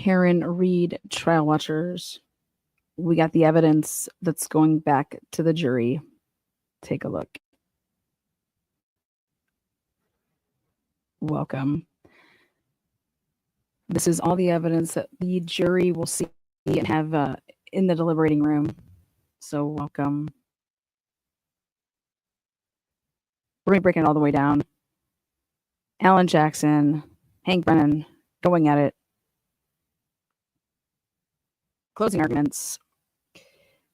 Karen Reed trial watchers. We got the evidence that's going back to the jury. Take a look. Welcome. This is all the evidence that the jury will see and have in the deliberating room. So welcome. We're going to break it all the way down. Alan Jackson, Hank Brennan, going at it. Closing arguments.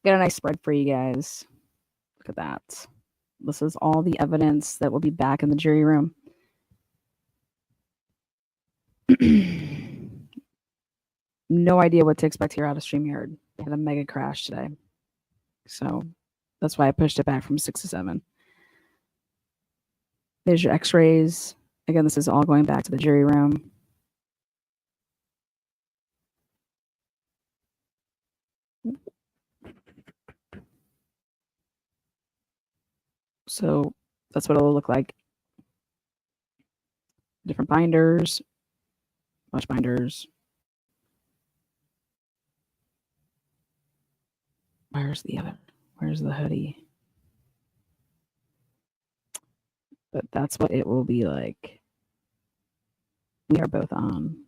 Got a nice spread for you guys. Look at that. This is all the evidence that will be back in the jury room. No idea what to expect here out of StreamYard. We had a mega crash today. So that's why I pushed it back from 6 to 7. There's your x-rays. Again, this is all going back to the jury room. So that's what it'll look like. Different binders. Much binders. Where's the other? Where's the hoodie? But that's what it will be like. We are both on.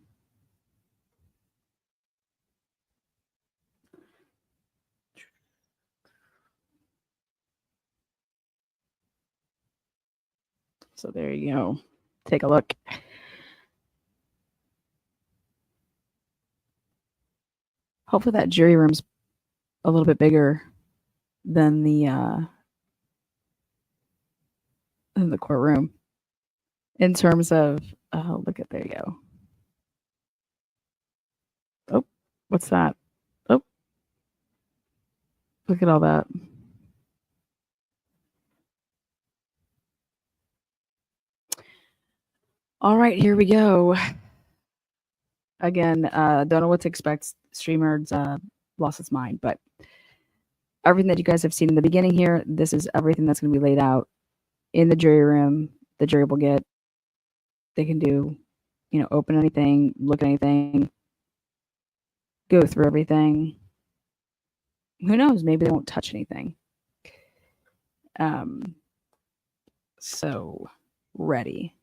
So there you go. Take a look. Hopefully that jury room's a little bit bigger than the courtroom in terms of look at, there you go. Oh, what's that? Oh, look at all that. All right, here we go. Again, don't know what to expect. StreamYard's lost its mind, but everything that you guys have seen in the beginning here, this is everything that's going to be laid out in the jury room. The jury will get. They can do, open anything, look at anything, go through everything. Who knows? Maybe they won't touch anything. So ready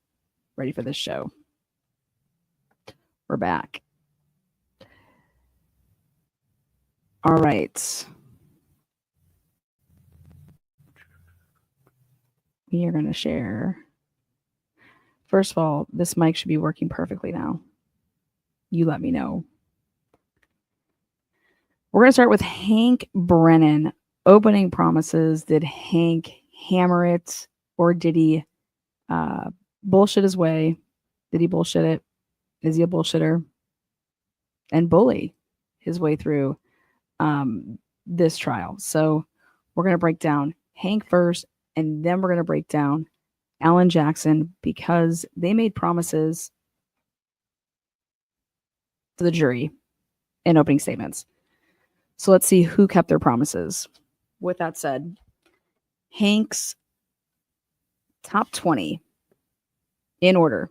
for this show. We're back. All right. We are going to share. First of all, this mic should be working perfectly now. You let me know. We're going to start with Hank Brennan. Opening promises. Did Hank hammer it, or did he bullshit his way? Did he bullshit it? Is he a bullshitter? And bully his way through this trial. So we're going to break down Hank first, and then we're going to break down Alan Jackson, because they made promises to the jury in opening statements. So let's see who kept their promises. With that said, Hank's top 20 in order.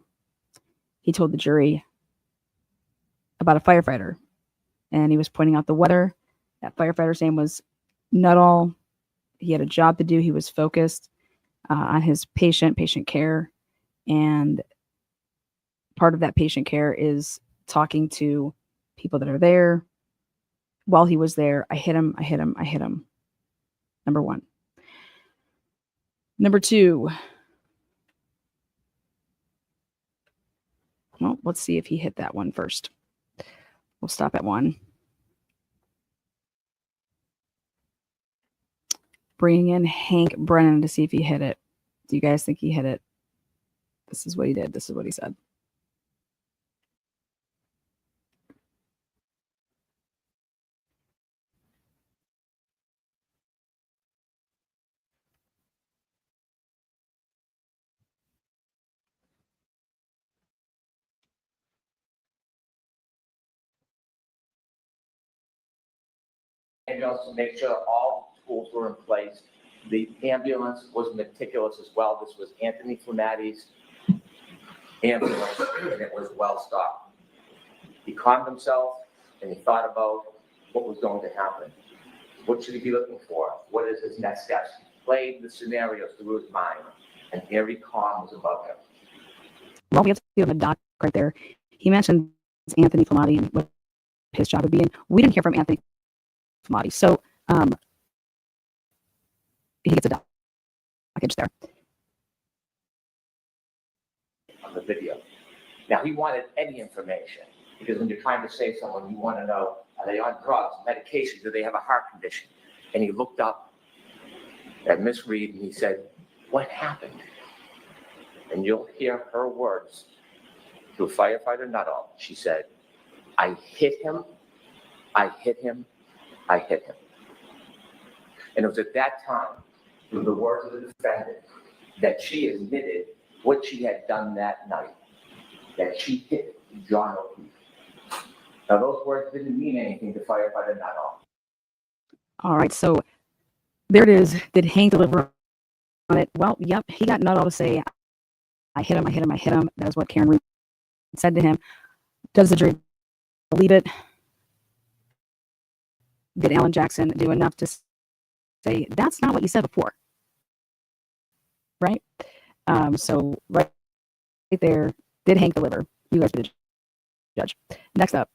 He told the jury about a firefighter, and he was pointing out the weather. That firefighter's name was Nuttall. He had a job to do. He was focused on his patient care. And part of that patient care is talking to people that are there. While he was there, I hit him. Number one. Number two. Well, let's see if he hit that one first. We'll stop at one. Bringing in Hank Brennan to see if he hit it. Do you guys think he hit it? This is what he did. This is what he said. Ambulance to make sure all tools were in place. The ambulance was meticulous as well. This was Anthony Flamatti's ambulance, and it was well stocked. He calmed himself and he thought about what was going to happen. What should he be looking for? What is his next steps? He played the scenarios through his mind, and very calm was above him. Well, we have to do the doc right there. He mentioned Anthony Flamati and what his job would be, and we didn't hear from Anthony Flamati, so he gets a package there. On the video. Now, he wanted any information, because when you're trying to save someone, you want to know, are they on drugs, medication, do they have a heart condition? And he looked up at Miss Reed and he said, what happened? And you'll hear her words to a firefighter Nuttall. She said, I hit him, I hit him, I hit him. And it was at that time, through the words of the defendant, that she admitted what she had done that night, that she hit John O Keefe. Now, those words didn't mean anything to firefighter Nuttall. All right, so there it is. Did Hank deliver on it? Well, yep, he got Nuttall to say, I hit him, I hit him, I hit him. That is what Karen Reed said to him. Does the jury believe it? Did Alan Jackson do enough to say, that's not what you said before? Right? So right there, did Hank deliver? You guys be the judge. Next up.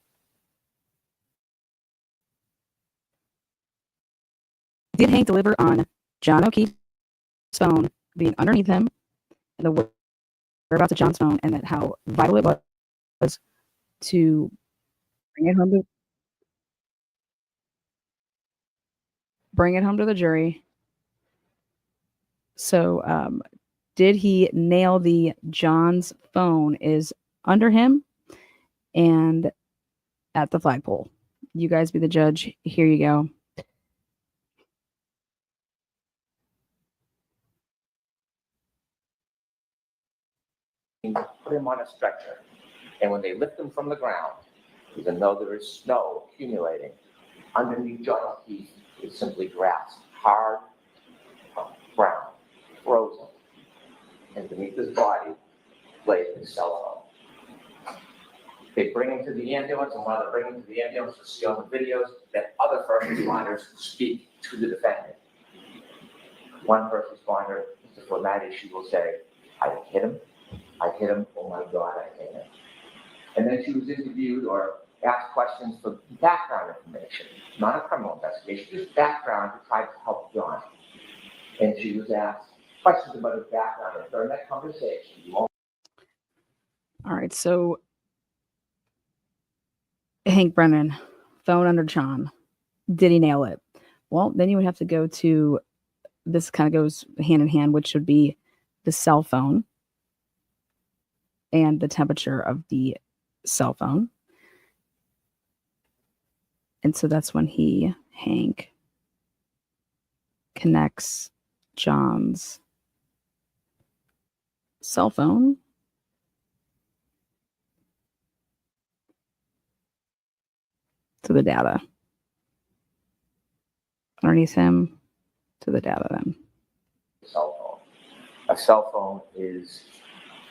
Did Hank deliver on John O Keefe's phone being underneath him and the whereabouts of John's phone, and that how vital it was to bring it home to the jury? So did he nail the John's phone is under him and at the flagpole? You guys be the judge. Here you go. Put him on a stretcher, and when they lift him from the ground, even though there is snow accumulating, underneath John O Keefe is simply grass, hard, brown, frozen, and beneath his body laid his cell phone. They bring him to the ambulance, and while they're bringing him to the ambulance, you'll see on the videos that other first responders speak to the defendant. One first responder, Mr. Flamati, she will say, I hit him, oh my God, I hit him. And then she was interviewed or asked questions for background information, not a criminal investigation, just background to try to help John. And she was asked questions about his background, and during that conversation, all right, so Hank Brennan, phone under John. Did he nail it? Well, then you would have to go to, this kind of goes hand in hand, which would be the cell phone and the temperature of the cell phone. And so that's when Hank, connects John's cell phone to the data. Underneath him to the data then. Cell phone. A cell phone is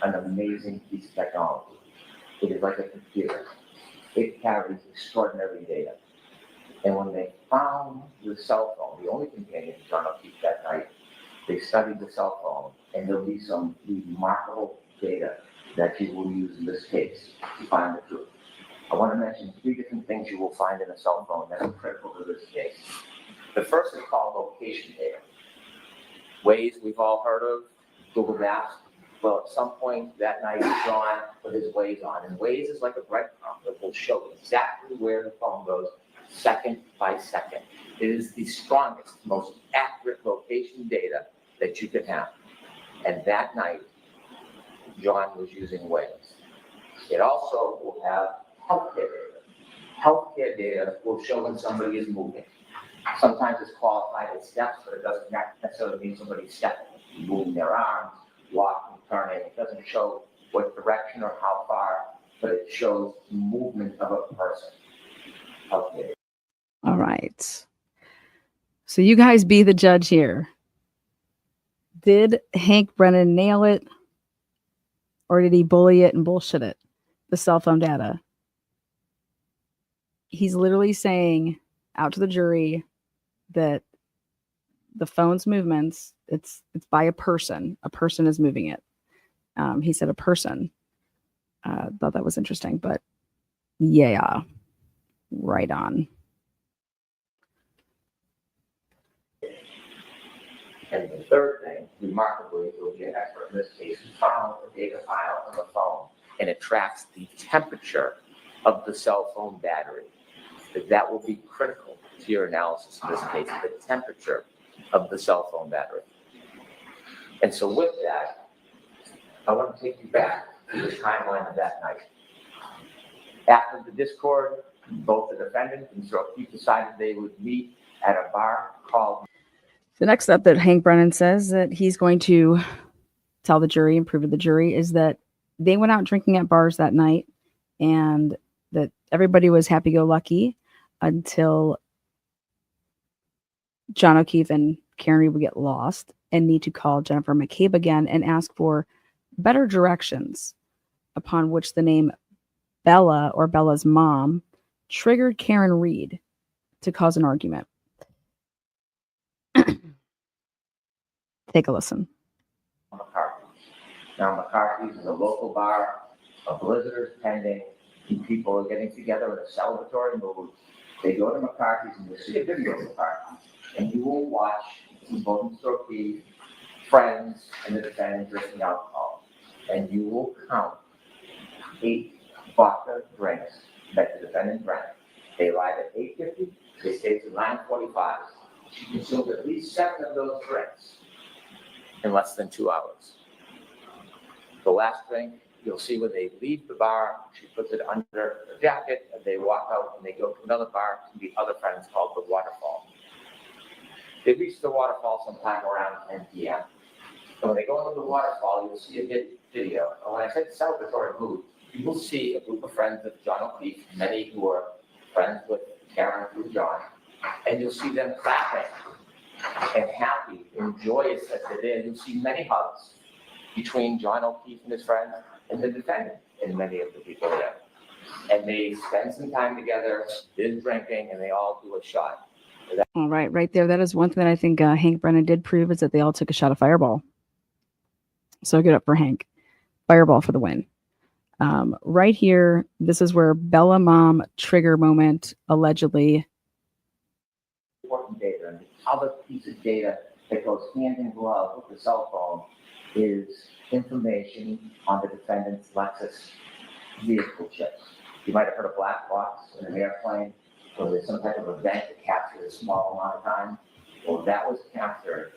an amazing piece of technology. It is like a computer. It carries extraordinary data. And when they found the cell phone, the only companion to John O Keefe that night, they studied the cell phone, and there'll be some remarkable data that you will use in this case to find the truth. I want to mention 3 different things you will find in a cell phone that are critical to this case. The first is called location data. Waze we've all heard of, Google Maps. Well, at some point that night, John put his Waze on, and Waze is like a breadcrumb that will show exactly where the phone goes, second by second. It is the strongest, most accurate location data that you can have. And that night, John was using Waze. It also will have healthcare data. Healthcare data will show when somebody is moving. Sometimes it's qualified as steps, but it doesn't necessarily mean somebody's stepping, moving their arms, walking, turning. It doesn't show what direction or how far, but it shows movement of a person. Okay. All right. So you guys be the judge here. Did Hank Brennan nail it, or did he bully it and bullshit it? The cell phone data. he's literally saying out to the jury that the phone's movements, it's by a person. A person is moving it. He said a person. Thought that was interesting, but yeah, right on. And the third thing, remarkably, it will be an expert in this case who found a data file on the phone, and it tracks the temperature of the cell phone battery. That will be critical to your analysis in this case, the temperature of the cell phone battery. And so with that, I want to take you back to the timeline of that night. After the discord, both the defendant and Mr. O'Keefe decided they would meet at a bar called... The next step that Hank Brennan says that he's going to tell the jury and prove to the jury is that they went out drinking at bars that night and that everybody was happy-go-lucky until John O'Keefe and Karen Reed would get lost and need to call Jennifer McCabe again and ask for better directions, upon which the name Bella, or Bella's mom, triggered Karen Reed to cause an argument. Take a listen. McCarthy's. Now, McCarthy's is a local bar of visitors pending, and people are getting together in a celebratory mood. They go to McCarthy's and you'll see a video of McCarthy's, and you will watch both Mr. O'Keefe, friends, and the defendant drinking alcohol. And you will count 8 vodka drinks that the defendant drank. They arrive at 8:50, they stay to 9:45. She consumed at least 7 of those drinks in less than 2 hours. The last drink, you'll see when they leave the bar, she puts it under her jacket, and they walk out and they go to another bar to meet other friends called the Waterfall. They reach the Waterfall sometime around 10 p.m. And when they go into the Waterfall, you'll see a video. And when I said celebratory mood, you will see a group of friends of John O'Keefe, many who are friends with Karen through John, and you'll see them clapping and happy and joyous as they're there. You'll see many hugs between John O'Keefe and his friends and the defendant and many of the people there. And they spend some time together, they're drinking, and they all do a shot. All right there. That is one thing that I think Hank Brennan did prove, is that they all took a shot of Fireball. So good up for Hank. Fireball for the win. Right here, this is where Bella mom trigger moment allegedly. Important data, and the other piece of data that goes hand in glove with the cell phone is information on the defendant's Lexus vehicle chips. You might have heard of black box in an airplane, or there's some type of event that captures a small amount of time. Well, that was captured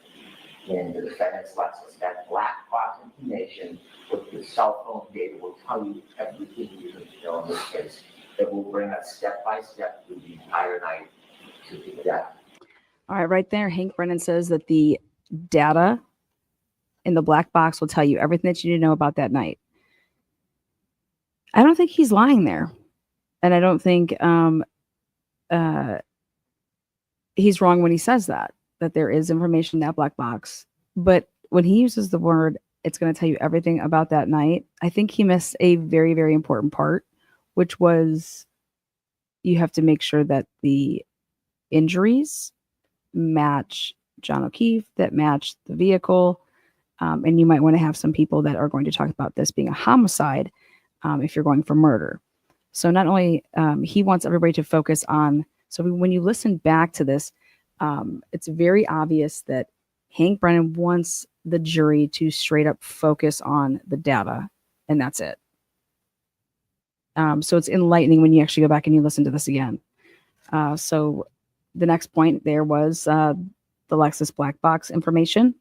in the defendant's Lexus. That black box information with the cell phone data will tell you everything you need to know in this case. It will bring us step by step through the entire night to the death. All right there. Hank Brennan says that the data in the black box will tell you everything that you need to know about that night. I don't think he's lying there. And I don't think he's wrong when he says that there is information in that black box. But when he uses the word, it's going to tell you everything about that night, I think he missed a very, very important part, which was you have to make sure that the injuries match John O'Keefe, that match the vehicle. And you might want to have some people that are going to talk about this being a homicide if you're going for murder. So not only he wants everybody to focus on, so when you listen back to this, it's very obvious that Hank Brennan wants the jury to straight up focus on the data, and that's it. So it's enlightening when you actually go back and you listen to this again. So the next point there was the Lexus black box information.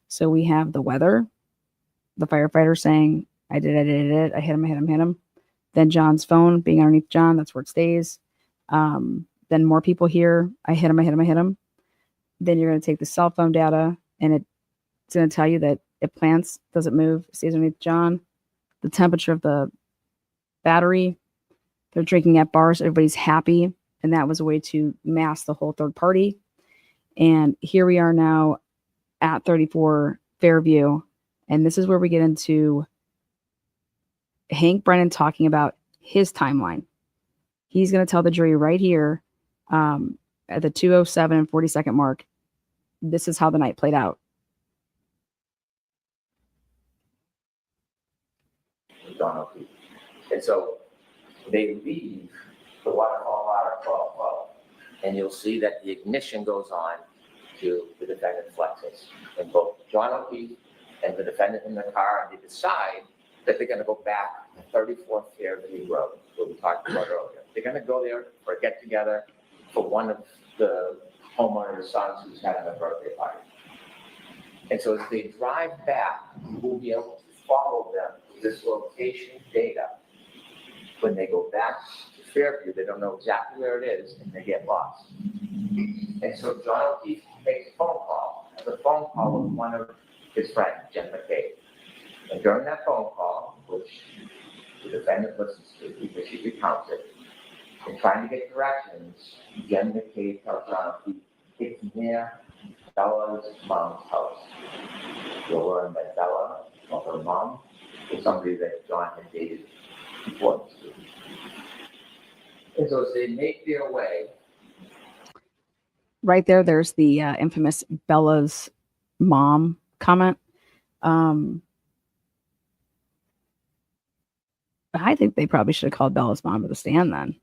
So we have the weather, the firefighter saying, I did it, I hit him. Then John's phone being underneath John, that's where it stays. Then more people here, I hit him. Then you're going to take the cell phone data, and it's going to tell you that it plants, doesn't move, stays underneath John. The temperature of the battery, they're drinking at bars, everybody's happy, and that was a way to mask the whole third party. And here we are now at 34 Fairview, and this is where we get into Hank Brennan talking about his timeline. He's going to tell the jury right here at the 2:07 and 40-second mark, this is how the night played out. John O Keefe. And so they leave the waterfall ladder 12:12, and you'll see that the ignition goes on to the defendant's Lexus. And both John O Keefe and the defendant in the car, and they decide that they're going to go back to 34th Fairview Road, what we talked about earlier. They're going to go there for a get-together for one of the homeowner's sons who's having a birthday party. And so as they drive back, we'll be able to follow them with this location data. When they go back to Fairview, they don't know exactly where it is, and they get lost. And so John O Keefe makes a phone call. Has a phone call with one of his friends, Jen McCabe. And during that phone call, which the defendant listens to because she recounts it, and trying to get directions, Jen McCabe tells John O Keefe it's near Bella's mom's house. You'll learn that Bella, or her mom, was somebody that John had dated before. And so as they make their way. Right there, there's the infamous Bella's mom comment. I think they probably should have called Bella's mom to the stand then,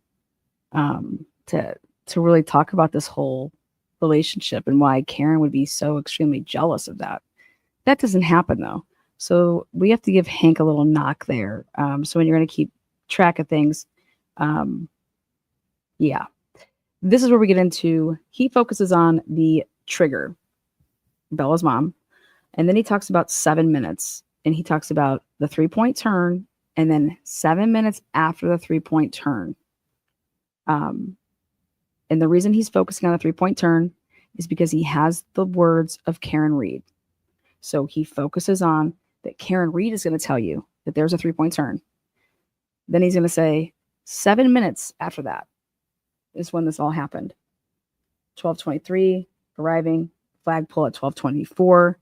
to really talk about this whole relationship and why Karen would be so extremely jealous of that. That doesn't happen though. So we have to give Hank a little knock there. So when you're going to keep track of things, yeah, this is where we get into, he focuses on the trigger, Bella's mom. And then he talks about 7 minutes, and he talks about the 3-point turn, and then 7 minutes after the 3-point turn. And the reason he's focusing on the 3-point turn is because he has the words of Karen Reed. So he focuses on that Karen Reed is going to tell you that there's a 3-point turn. Then he's going to say 7 minutes after that is when this all happened. 12:23, arriving, flagpole at 12:24.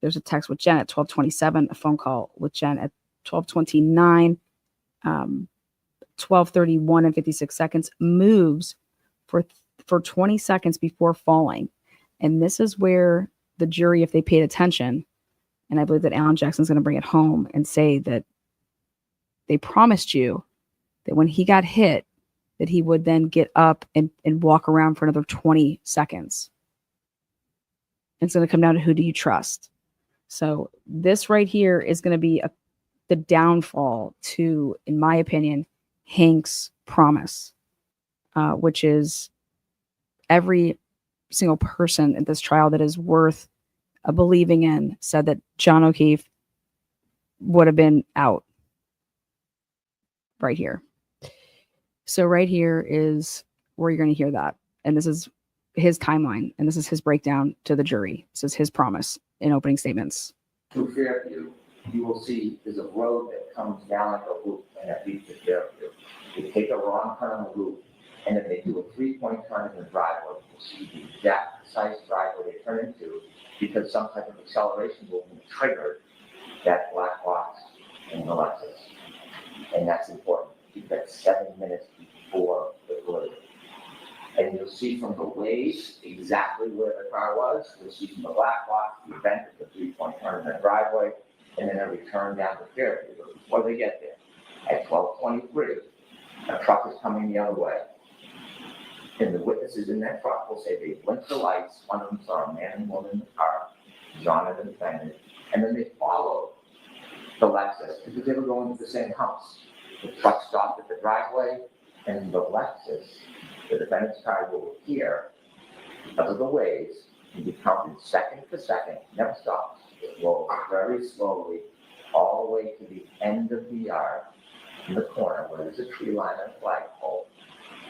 There's a text with Jen at 12:27, a phone call with Jen at 12:29, 12:31 and 56 seconds, moves for 20 seconds before falling. And this is where the jury, if they paid attention, and I believe that Alan Jackson's going to bring it home and say that they promised you that when he got hit, that he would then get up and walk around for another 20 seconds. It's going to come down to who do you trust. So this right here is going to be the downfall to, in my opinion, Hank's promise, which is every single person in this trial that is worth believing in said that John O Keefe would have been out right here. So right here is where you're going to hear that. And this is his timeline, and this is his breakdown to the jury. This is his promise in opening statements. To Fairview, you will see there's a road that comes down like a loop, and that leads to Fairview. They take a wrong turn on the loop, and then they do a 3-point turn in the driveway. You'll see the exact precise driveway they turn into because some type of acceleration movement triggered that black box in the Lexus. And that's important. Keep that 7 minutes before the collision. And you'll see from the waves exactly where the car was. You'll see from the black box, the event of the 3-point turn in the driveway, and then a return down to Fairview. But before they get there, at 12:23, a truck is coming the other way. And the witnesses in that truck will say they blinked the lights. One of them saw a man and woman in the car, John and the defendant, and then they followed the Lexus because they were going to the same house. The truck stopped at the driveway, and the Lexus, the defendant's car, will appear because of the waves and be counted second to second, never stops. It rolls very slowly all the way to the end of the yard in the corner where there's a tree line and a flagpole.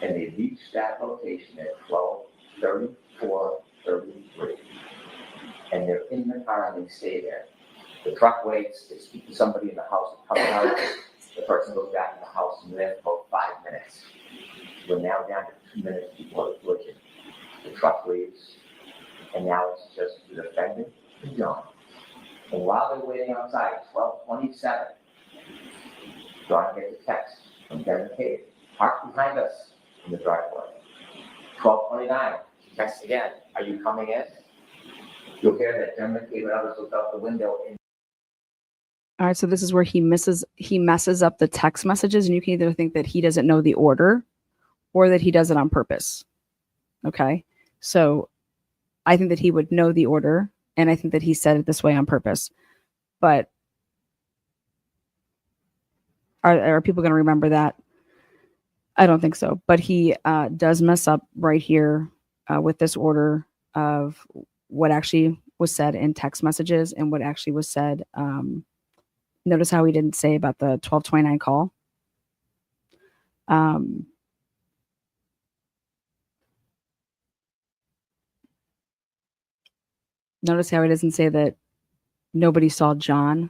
And they reach that location at 12:34:33. And they're in the car and they stay there. The truck waits, they speak to somebody in the house, comes out, the person goes back in the house and they're for about 5 minutes. We're now down to 2 minutes before the collision. The truck leaves, and now it's just the defendant and John. And while they're waiting outside, 12:27, John gets a text Okay, park behind us in the driveway. 12:29, text again, are you coming in? You'll hear that John O Keefe and others looked out the window and All right, so this is where he messes up the text messages, and you can either think that he doesn't know the order or that he does it on purpose. Okay, so I think that he would know the order, and I think that he said it this way on purpose. But are people going to remember that? I don't think so. But he does mess up right here with this order of what actually was said in text messages and what actually was said. Notice how he didn't say about the 12:29 call. Notice how he doesn't say that nobody saw John.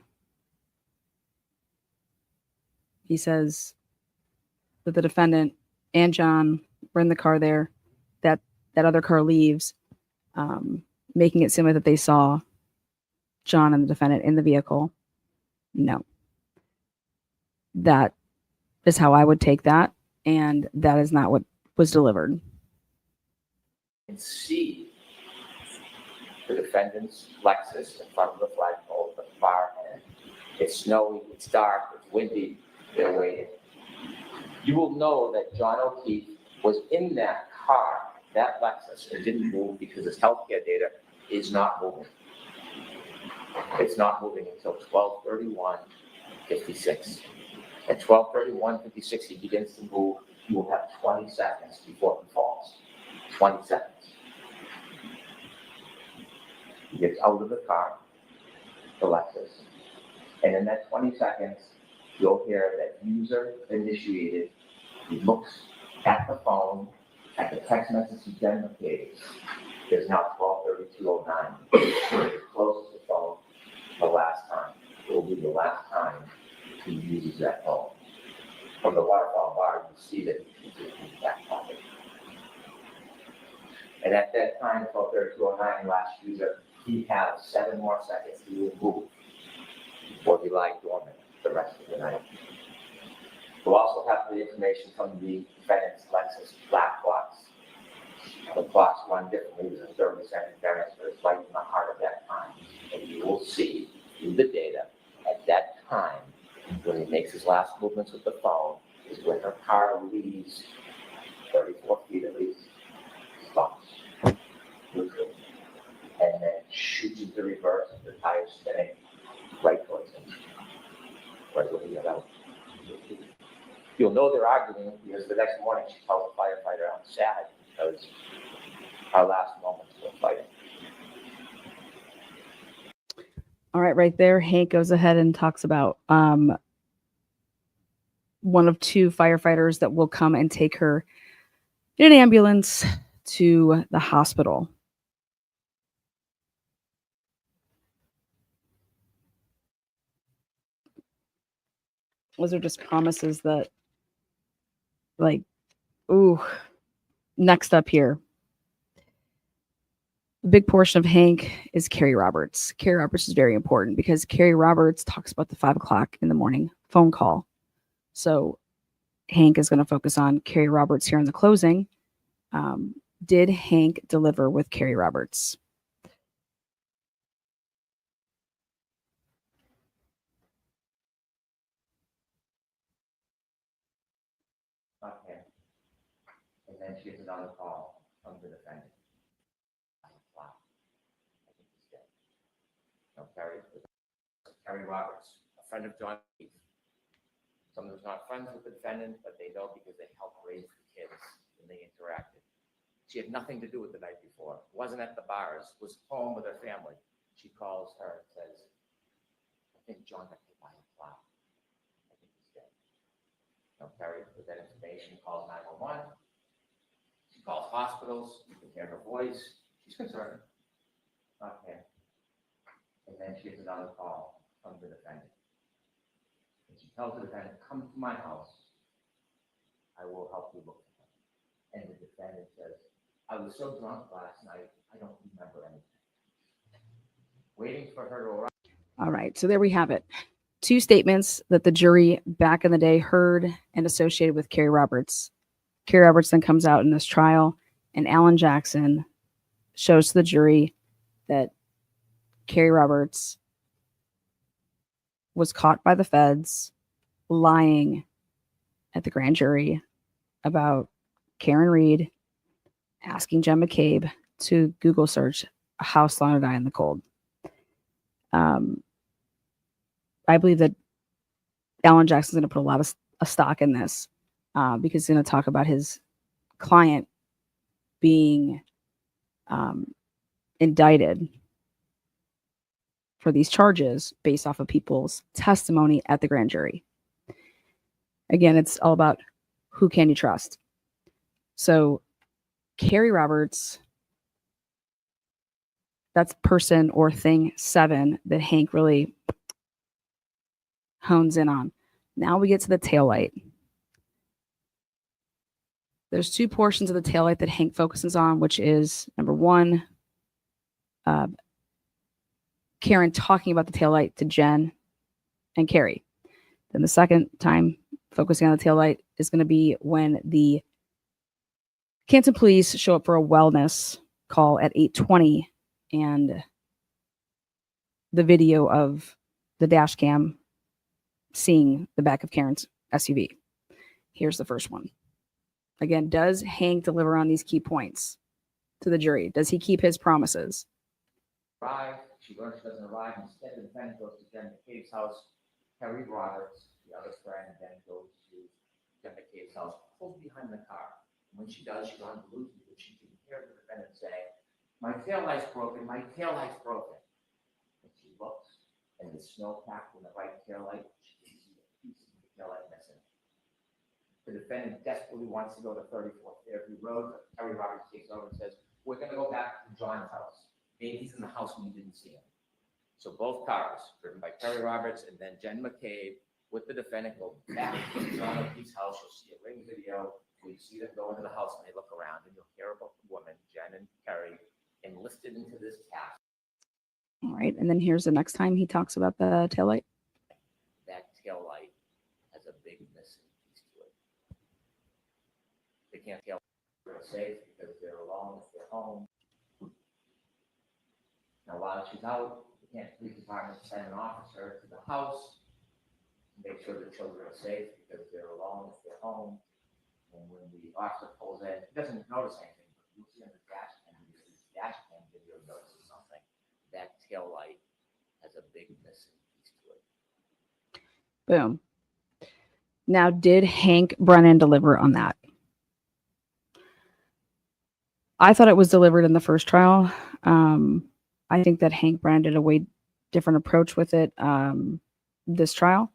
He says that the defendant and John were in the car there. That other car leaves, making it seem like that they saw John and the defendant in the vehicle. No. That is how I would take that, and that is not what was delivered. see the defendant's Lexus in front of the flagpole at the far end. It's snowy, it's dark, it's windy, they're waiting. You will know that John O Keefe was in that car, that Lexus, and didn't move because his healthcare data is not moving. It's not moving until 12:31:56. At 12:31:56, he begins to move. He will have 20 seconds before he falls. 20 seconds. He gets out of the car, the Lexus, and in that 20 seconds, you'll hear that user initiated. He looks at the phone, at the text message he generated. There's now 12:32:09. He closes the phone the last time. It will be the last time he uses that phone. From the waterfall bar, you see that he's in his back pocket. And at that time, 12:32:09, last user, he has 7 more seconds to move before he lies dormant the rest of the night. We'll also have the information from the defendant's Lexus black box. The clocks run differently. There's a 30-second variance, but it's right in the heart of that time. And you will see through the data at that time, when he makes his last movements with the phone, is when her car leaves 34 feet at least, stops, neutral, and then shoots into reverse, the tires spinning right towards him. Right when he got out. You'll know they're arguing because the next morning she tells the firefighter, I'm sad because our last moments were fighting. All right there, Hank goes ahead and talks about one of 2 firefighters that will come and take her in an ambulance to the hospital. Those are just promises that, like, ooh. Next up here, a big portion of Hank is Carrie Roberts. Carrie Roberts is very important because Carrie Roberts talks about the 5 o'clock in the morning phone call. So Hank is going to focus on Carrie Roberts here in the closing. Did Hank deliver with Carrie Roberts? Okay. And then she gets another call from the defendant. Wow. I think he's dead. No, Carrie Roberts, a friend of John Keefe. Someone who's not friends with the defendant, but they know because they helped raise the kids and they interacted. She had nothing to do with the night before. Wasn't at the bars. Was home with her family. She calls her and says, I think John got hit by a plow. I think he's dead. No, Carrie, with that information, calls 911. She calls hospitals. You can hear her voice. She's concerned. Okay. And then she gets another call from the defendant. And she tells the defendant, come to my house. I will help you look for him. And the defendant says, I was so drunk last night, I don't remember anything. Waiting for her to arrive. All right, so there we have it. two statements that the jury back in the day heard and associated with Kerry Roberts. Kerry Roberts then comes out in this trial, and Alan Jackson shows to the jury that Kerry Roberts was caught by the feds lying at the grand jury about Karen Reed asking Jen McCabe to Google search how Sloan would die in the cold. I believe that Alan Jackson's going to put a lot of stock in this because he's going to talk about his client being indicted for these charges based off of people's testimony at the grand jury. Again, it's all about who can you trust. So Kerry Roberts, that's person or thing 7 that Hank really hones in on. Now we get to the taillight. There's 2 portions of the taillight that Hank focuses on, which is number 1, Karen talking about the taillight to Jen and Kerry. Then the second time focusing on the taillight is going to be when the Canton police show up for a wellness call at 8:20, and the video of the dash cam seeing the back of Karen's SUV. Here's the first one. Again, does Hank deliver on these key points to the jury? Does he keep his promises? She learns she doesn't arrive. Instead, the defendant goes to Jen McCabe's house. Kerry Roberts, the other friend, then goes to Jen McCabe's house, pulls behind the car. When she does, she's on Bluetooth, but she can hear the defendant say, "My taillight's broken, my taillight's broken." And she looks, and the snow packed in the right taillight, she can see a piece of the taillight missing. The defendant desperately wants to go to 34th Fairview Road, but Kerry Roberts takes over and says, "We're going to go back to John's house. Maybe he's in the house when you didn't see him." So both cars, driven by Kerry Roberts and then Jen McCabe, with the defendant, go back to John O Keefe's house. You'll see a ring video where you see them go into the house and they look around, and you'll hear about the woman, Jen and Kerry, enlisted into this task. All right, and then here's the next time he talks about the taillight. That taillight has a big missing piece to it. They can't tell they're safe because they're alone, if they're home. Now, while she's out, the Canton Police Department send an officer to the house to make sure the children are safe because they're alone, if they're home. And when the officer pulls in, he doesn't notice anything, but you'll see on the dash cam video notices something. That taillight has a big missing piece to it. Boom. Now, did Hank Brennan deliver on that? I thought it was delivered in the first trial. I think that Hank Brennan did a way different approach with it this trial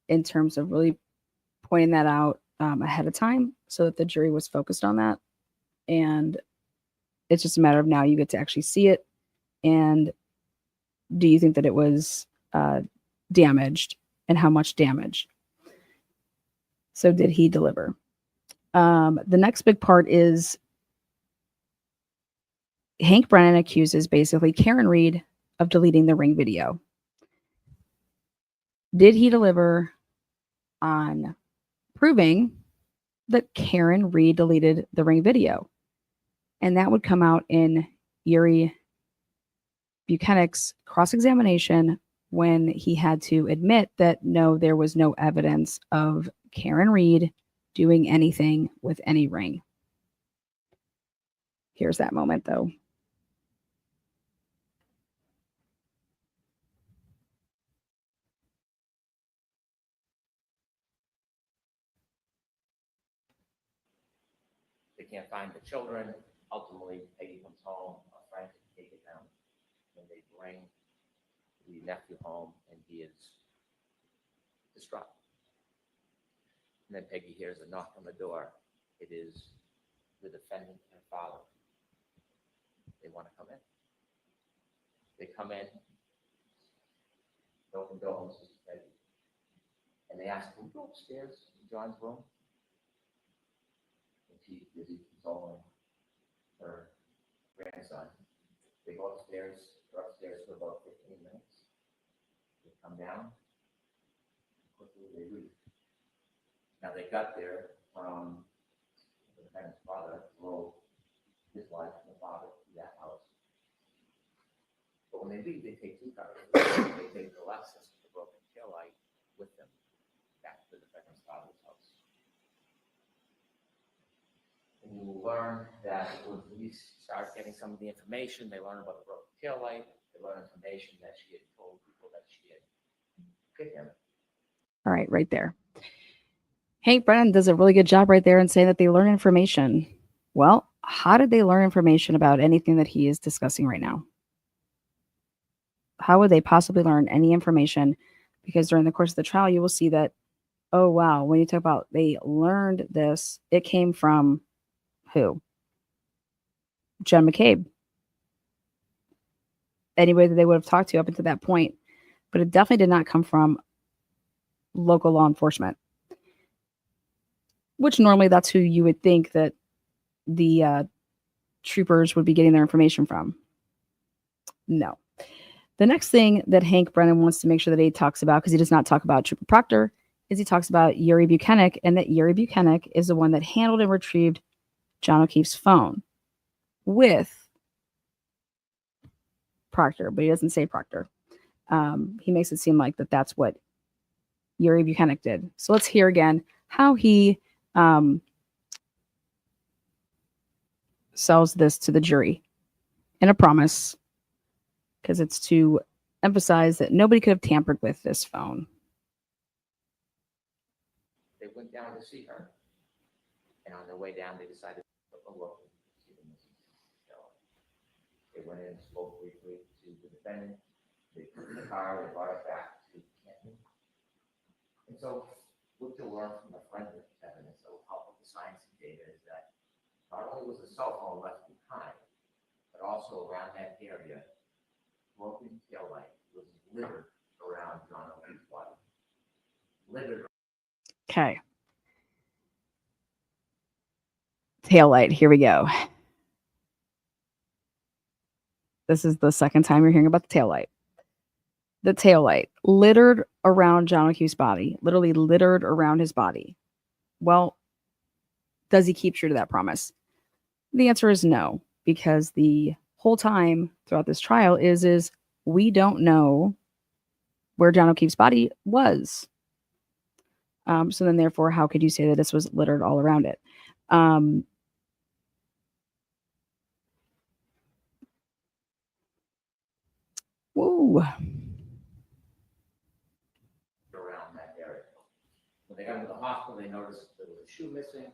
in terms of really pointing that out ahead of time so that the jury was focused on that. And it's just a matter of now you get to actually see it. And do you think that it was damaged, and how much damage? So did he deliver? The next big part is Hank Brennan accuses basically Karen Reed of deleting the ring video. Did he deliver on proving that Karen Reed deleted the ring video? And that would come out in Yuri Buchanan's cross-examination when he had to admit that no, there was no evidence of Karen Reed doing anything with any ring. Here's that moment, though. They can't find the children. Ultimately, Peggy comes home. A friend can take it down, and they bring the nephew home, and he is distraught. And then Peggy hears a knock on the door. It is the defendant and her father. They want to come in. They come in. No condolences to Peggy. And they ask, "Can we go upstairs to John's room?" And she's busy consoling her grandson. They go upstairs. They're upstairs for about 15 minutes. They come down. Now they got there from the defendant's father drove his wife and the father to that house. But when they leave, they take 2 cars. They take the Lexus with the broken taillight with them back to the defendant's father's house. And you will learn that when police start getting some of the information, they learn about the broken taillight, they learn information that she had told people that she had hit him. All right, right there. Hank Brennan does a really good job right there in saying that they learn information. Well, how did they learn information about anything that he is discussing right now? How would they possibly learn any information? Because during the course of the trial, you will see that, oh, wow, when you talk about they learned this, it came from who? John McCabe. Anybody that they would have talked to up until that point. But it definitely did not come from local law enforcement, which normally that's who you would think that the troopers would be getting their information from. No. The next thing that Hank Brennan wants to make sure that he talks about, because he does not talk about Trooper Proctor, is he talks about Yuri Buchanan, and that Yuri Buchanan is the one that handled and retrieved John O'Keefe's phone with Proctor, but he doesn't say Proctor. He makes it seem like that's what Yuri Buchanan did. So let's hear again how he sells this to the jury in a promise, because it's to emphasize that nobody could have tampered with this phone. They went down to see her, and on their way down, they decided to look and see the missing taillight. They went in and spoke briefly to the defendant. They took the car, they brought it back to Canton. And so, what you'll learn from the forensic evidence that will help with the science and data is that not only was the cell phone left behind, but also around that area, broken taillight was littered around John O Keefe's body. Littered. Okay. Taillight. Here we go. This is the second time you're hearing about the taillight. The taillight littered around John O'Keefe's body, literally littered around his body. Well, does he keep true to that promise? The answer is no, because the whole time throughout this trial is we don't know where John O'Keefe's body was. So then, therefore, how could you say that this was littered all around it? Woo. Around that area. When they got to the hospital, they noticed there was a shoe missing.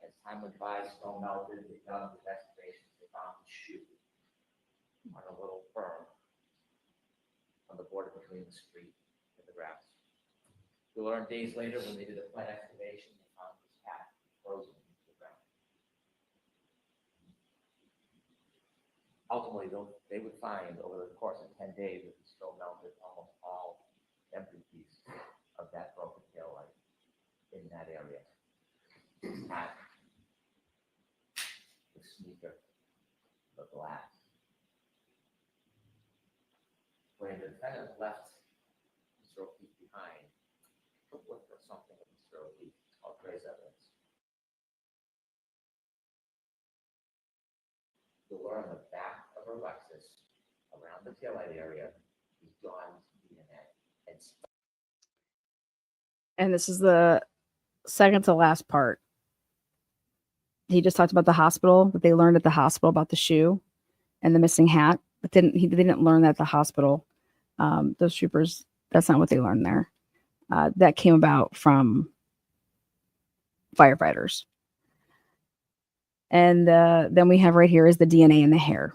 As time went by, snow melted. They done the excavations. They found the shoe on a little berm on the border between the street and the grass. We learned days later when they did a plant excavation, they found his hat frozen into the ground. Ultimately, they would find over the course of 10 days that the snow melted almost all empty piece of that broken taillight in that area. The hat, the sneaker, the glass. When the defendant left Mr. O'Keefe behind, took with her something of Mr. O'Keefe called trace evidence. You'll learn the back of her Lexus around the taillight area is John's DNA. And this is the second to last part. He just talked about the hospital, that they learned at the hospital about the shoe and the missing hat, but they didn't learn that at the hospital. Those troopers, that's not what they learned there. That came about from firefighters. And then we have right here is the DNA in the hair.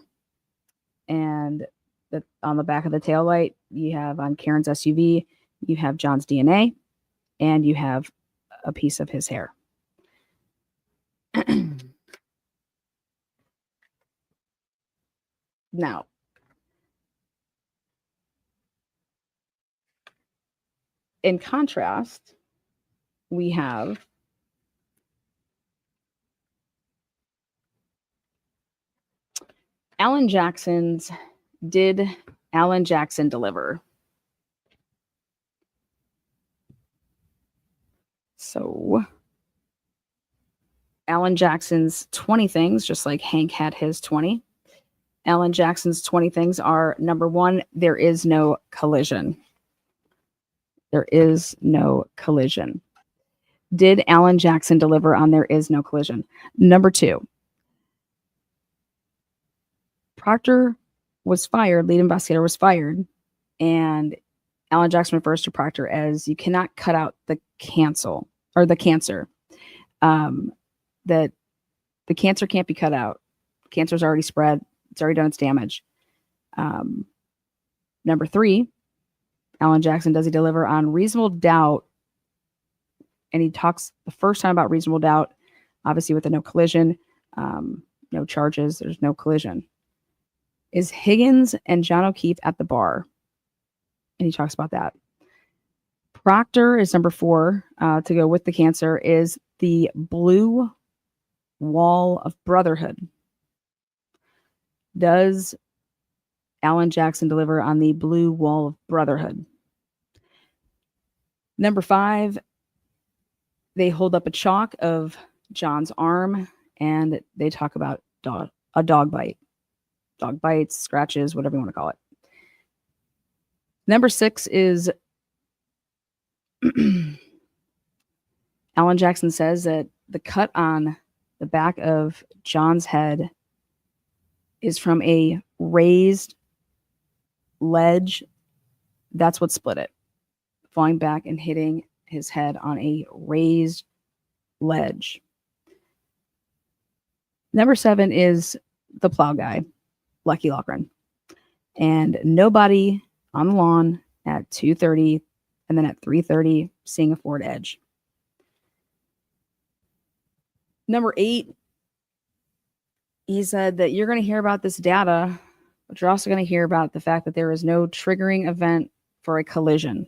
And on the back of the taillight, you have on Karen's SUV, you have John's DNA, and you have a piece of his hair. Now, in contrast, we have Alan Jackson's Did Alan Jackson Deliver? So Alan Jackson's 20 things, just like Hank had his 20. Alan Jackson's 20 things are: number 1, there is no collision. There is no collision. Did Alan Jackson deliver on there is no collision? Number 2, Proctor was fired, lead investigator was fired, and Alan Jackson refers to Proctor as, you cannot cut out the cancer. That the cancer can't be cut out. Cancer's already spread. It's already done its damage. Number 3, Alan Jackson, does he deliver on reasonable doubt? And he talks the first time about reasonable doubt, obviously with the no collision, no charges, there's no collision. Is Higgins and John O'Keefe at the bar? And he talks about that. Proctor is number 4, to go with the cancer, is the blue wall of brotherhood. Does Alan Jackson deliver on the blue wall of brotherhood? Number 5, they hold up a chalk of John's arm and they talk about a dog bite. Dog bites, scratches, whatever you want to call it. Number 6 is Alan Jackson says that the cut on the back of John's head is from a raised ledge. That's what split it. Falling back and hitting his head on a raised ledge. Number 7 is the plow guy, Lucky Loughran. And nobody on the lawn at 2:30 and then at 3:30 seeing a Ford Edge. Number 8, he said that you're going to hear about this data, but you're also going to hear about the fact that there is no triggering event for a collision.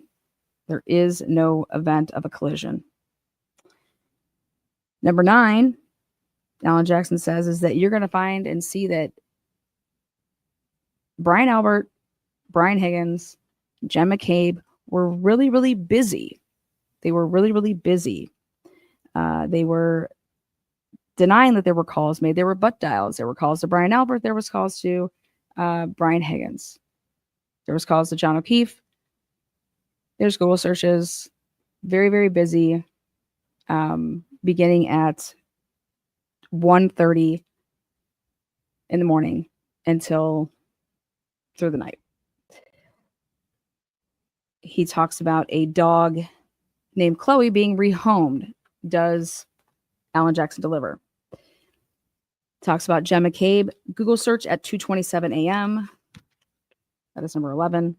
There is no event of a collision. Number 9, Alan Jackson says, is that you're going to find and see that Brian Albert, Brian Higgins, Jen McCabe were really, really busy. They were really, really busy. They were denying that there were calls made. There were butt dials. There were calls to Brian Albert. There was calls to Brian Higgins. There was calls to John O'Keefe. There's Google searches. Very, very busy. Beginning at 1:30 in the morning until through the night. He talks about a dog named Chloe being rehomed. Does Alan Jackson deliver? Talks about Jen McCabe. Google search at 2:27 a.m. That is number 11.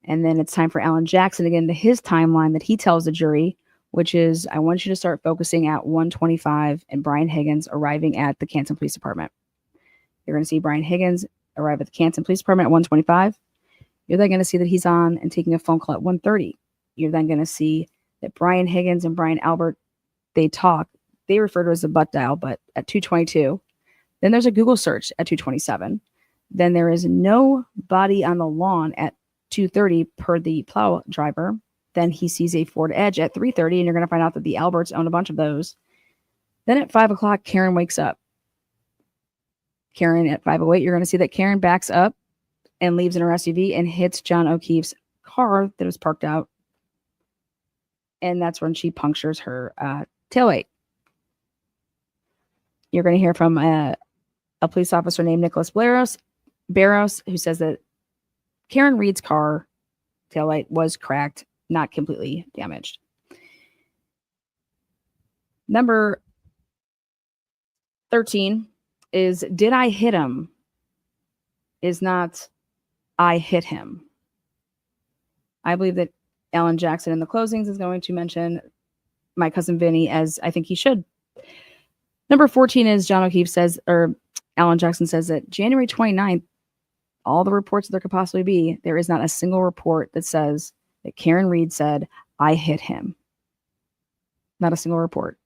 And then it's time for Alan Jackson to get into his timeline that he tells the jury, which is, I want you to start focusing at 1:25 and Brian Higgins arriving at the Canton Police Department. You're going to see Brian Higgins arrive at the Canton Police Department at 1:25. You're then going to see that he's on and taking a phone call at 1:30. You're then going to see that Brian Higgins and Brian Albert, they talk. They refer to it as a butt dial, but at 2:22. Then there's a Google search at 2:27. Then there is nobody on the lawn at 2:30 per the plow driver. Then he sees a Ford Edge at 3:30, and you're going to find out that the Alberts own a bunch of those. Then at 5 o'clock, Karen wakes up. Karen at 5:08, you're going to see that Karen backs up and leaves in her SUV and hits John O'Keefe's car that was parked out. And that's when she punctures her taillight. You're going to hear from a police officer named Nicholas Barros, who says that Karen Reed's car taillight was cracked, not completely damaged. Number 13 is, did I hit him? Is not, I hit him. I believe that Alan Jackson in the closings is going to mention my cousin Vinny, as I think he should. Number 14 is John O'Keefe says, or Alan Jackson says that January 29th, all the reports that there could possibly be, there is not a single report that says that Karen Reed said, I hit him. Not a single report.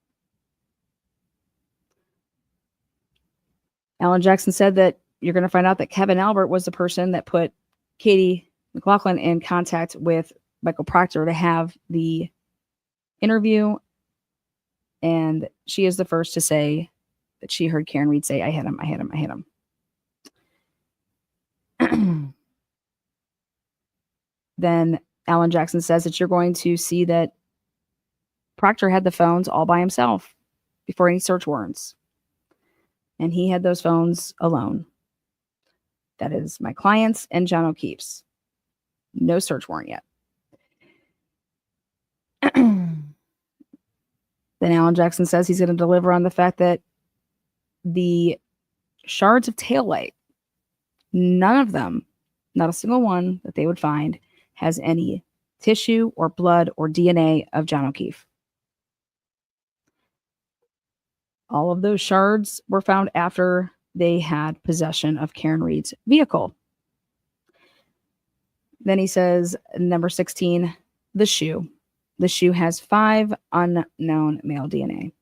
Alan Jackson said that you're going to find out that Kevin Albert was the person that put Katie McLaughlin in contact with Michael Proctor to have the interview And she is the first to say that she heard Karen Reed say, "I hit him, I hit him, I hit him." Then Alan Jackson says that you're going to see that Proctor had the phones all by himself before any search warrants. And he had those phones alone. That is my client's and John O Keefe's. No search warrant yet. Then Alan Jackson says he's going to deliver on the fact that the shards of taillight, none of them, not a single one that they would find, has any tissue or blood or DNA of John O Keefe. All of those shards were found after they had possession of Karen Reed's vehicle. Then he says, number 16, the shoe. The shoe has 5 unknown male DNA.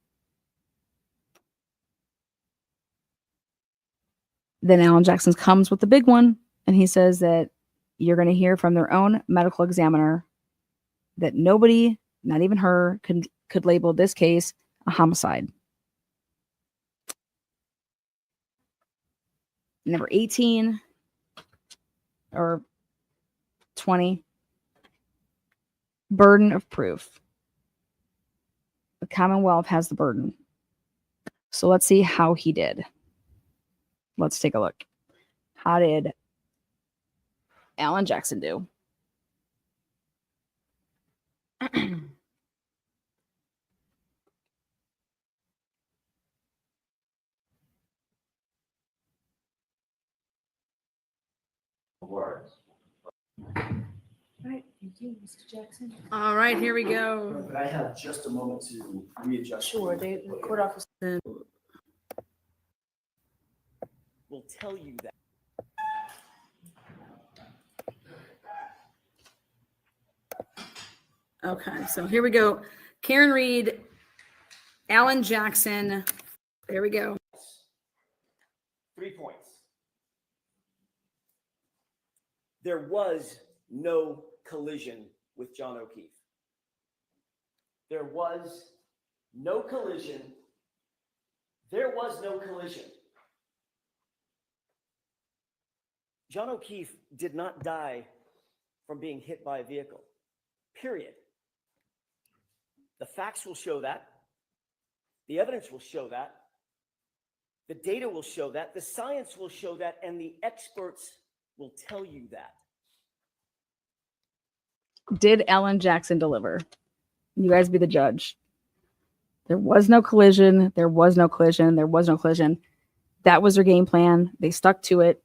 Then Alan Jackson comes with the big one, and he says that you're going to hear from their own medical examiner that nobody, not even her, could label this case a homicide. Number 18 or 20, burden of proof. The Commonwealth has the burden. So let's see how he did. Let's take a look. How did Alan Jackson do? Words. Right, thank you, Mr. Jackson. All right, here we go. But I have just a moment to readjust. Sure, the court office. Will tell you that. Okay, so here we go. Karen Reed, Alan Jackson. There we go. 3 points. There was no collision with John O Keefe. There was no collision. There was no collision. John O Keefe did not die from being hit by a vehicle. Period. The facts will show that. The evidence will show that. The data will show that. The science will show that. And the experts will tell you that. Did Alan Jackson deliver? You guys be the judge. There was no collision. There was no collision. There was no collision. That was their game plan. They stuck to it.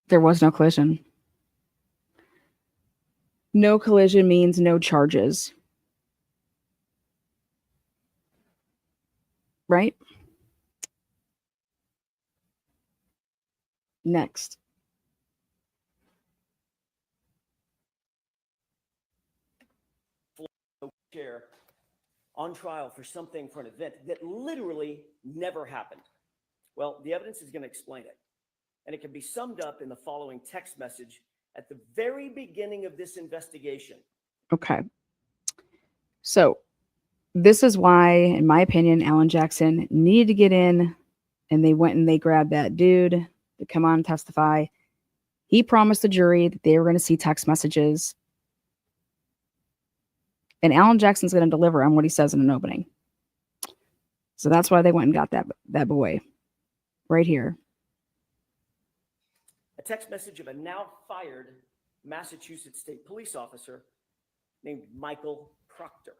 There was no collision. No collision means no charges. Right? Next. Chair on trial for something, for an event that literally never happened. Well, the evidence is going to explain it. And it can be summed up in the following text message at the very beginning of this investigation. Okay. So this is why, in my opinion, Alan Jackson needed to get in, and they went and they grabbed that dude to come on and testify. He promised the jury that they were going to see text messages. And Alan Jackson's going to deliver on what he says in an opening. So that's why they went and got that boy right here. A text message of a now fired Massachusetts State Police officer named Michael Proctor.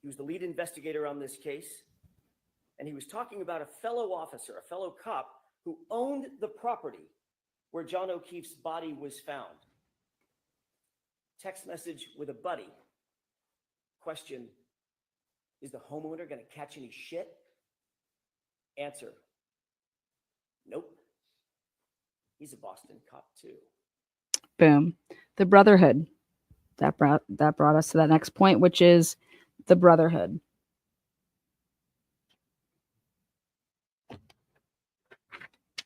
He was the lead investigator on this case, and he was talking about a fellow officer, a fellow cop who owned the property where John O Keefe's body was found. Text message with a buddy. Question: is the homeowner going to catch any shit? Answer: nope. He's a Boston cop too. Boom. The brotherhood. That brought us to that next point, which is the brotherhood.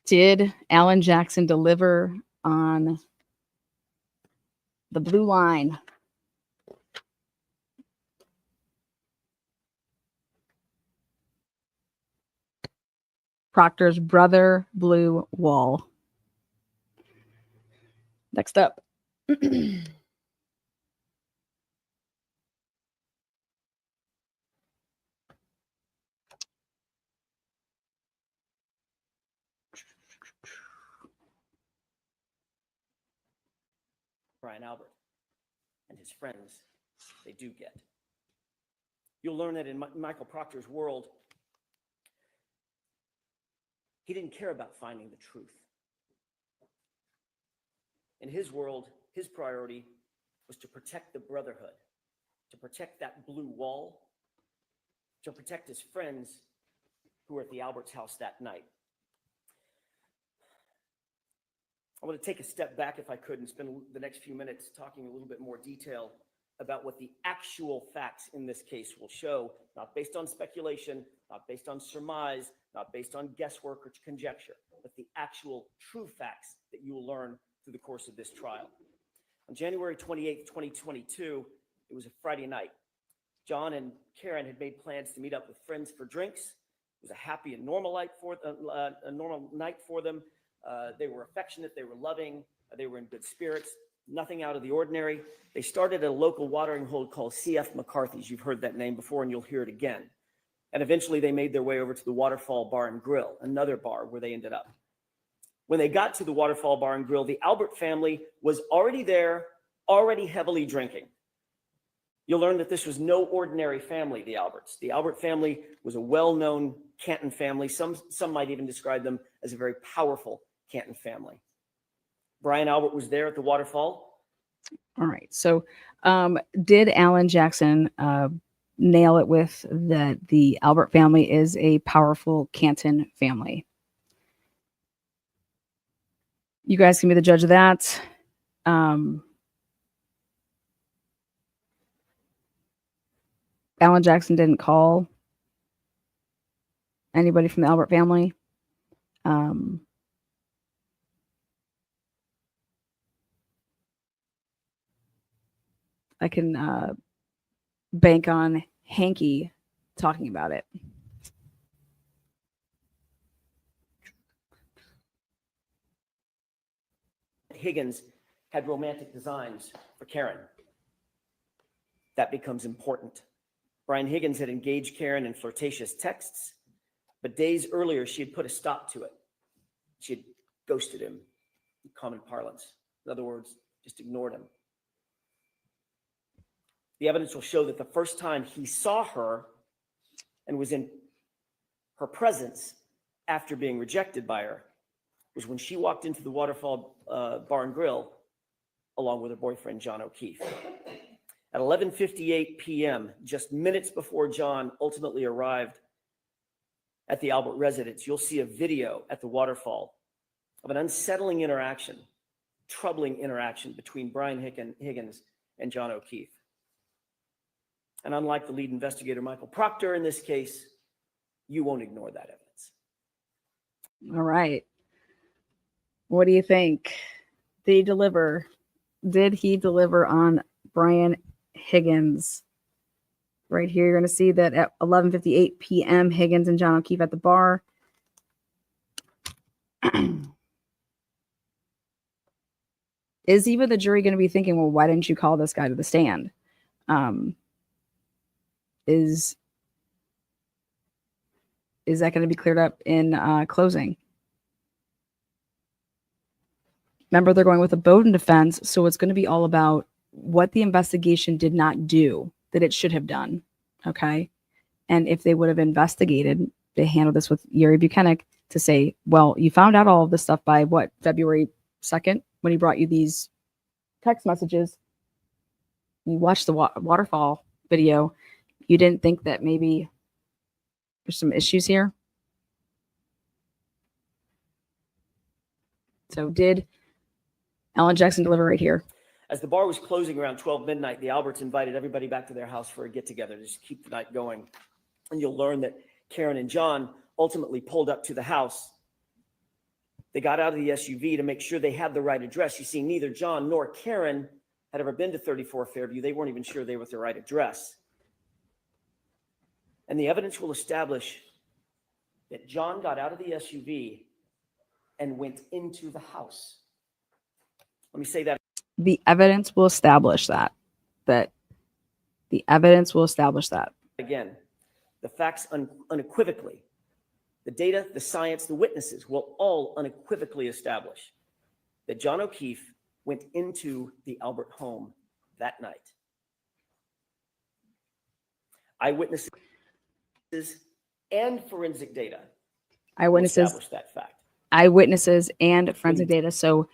Did Alan Jackson deliver on The blue line. Proctor's brother blue wall. Next up. Brian Albert and his friends, they do get. You'll learn that in Michael Proctor's world, he didn't care about finding the truth. In his world, his priority was to protect the brotherhood, to protect that blue wall, to protect his friends who were at the Albert's house that night. I want to take a step back, if I could, and spend the next few minutes talking a little bit more detail about what the actual facts in this case will show, not based on speculation, not based on surmise, not based on guesswork or conjecture, but the actual true facts that you will learn through the course of this trial. On January 28th, 2022, it was a Friday night. John and Karen had made plans to meet up with friends for drinks. It was a happy and normal night for them. They were affectionate, they were loving, they were in good spirits, nothing out of the ordinary. They started at a local watering hole called C.F. McCarthy's. You've heard that name before and you'll hear it again. And eventually they made their way over to the Waterfall Bar and Grill, another bar where they ended up. When they got to the Waterfall Bar and Grill, the Albert family was already there, already heavily drinking. You'll learn that this was no ordinary family, the Alberts. The Albert family was a well-known Canton family. Some might even describe them as a very powerful Canton family. Brian Albert was there at the waterfall. All right. So did Alan Jackson nail it with that the Albert family is a powerful Canton family? You guys can be the judge of that. Alan Jackson didn't call anybody from the Albert family. I can bank on Hanky talking about it. Higgins had romantic designs for Karen. That becomes important. Brian Higgins had engaged Karen in flirtatious texts, but days earlier, she had put a stop to it. She had ghosted him, in common parlance. In other words, just ignored him. The evidence will show that the first time he saw her and was in her presence after being rejected by her was when she walked into the Waterfall Bar and Grill along with her boyfriend, John O Keefe. At 11:58 p.m., just minutes before John ultimately arrived at the Albert residence, you'll see a video at the waterfall of an unsettling interaction, troubling interaction between Brian Higgins and John O Keefe. And unlike the lead investigator, Michael Proctor, in this case, you won't ignore that evidence. All right. What do you think? Did he deliver? Did he deliver on Brian Higgins? Right here, you're going to see that at 11:58 p.m., Higgins and John O'Keefe at the bar. Is even the jury going to be thinking, well, why didn't you call this guy to the stand? Is that going to be cleared up in closing? Remember, they're going with a Bowden defense, so it's going to be all about what the investigation did not do that it should have done, okay? And if they would have investigated, they handled this with Yuri Buchanan to say, well, you found out all of this stuff by what, February 2nd, when he brought you these text messages. You watched the waterfall video. You didn't think that maybe there's some issues here? So did Alan Jackson deliver right here? As the bar was closing around 12 midnight, the Alberts invited everybody back to their house for a get-together to just keep the night going. And you'll learn that Karen and John ultimately pulled up to the house. They got out of the SUV to make sure they had the right address. You see, neither John nor Karen had ever been to 34 Fairview. They weren't even sure they were at the right address. And the evidence will establish that John got out of the SUV and went into the house. Let me say that. The evidence will establish that. The evidence will establish that. Again, the facts unequivocally, the data, the science, the witnesses will all unequivocally establish that John O Keefe went into the Albert home that night. Eyewitnesses and forensic data will establish that fact. Eyewitnesses and forensic data. So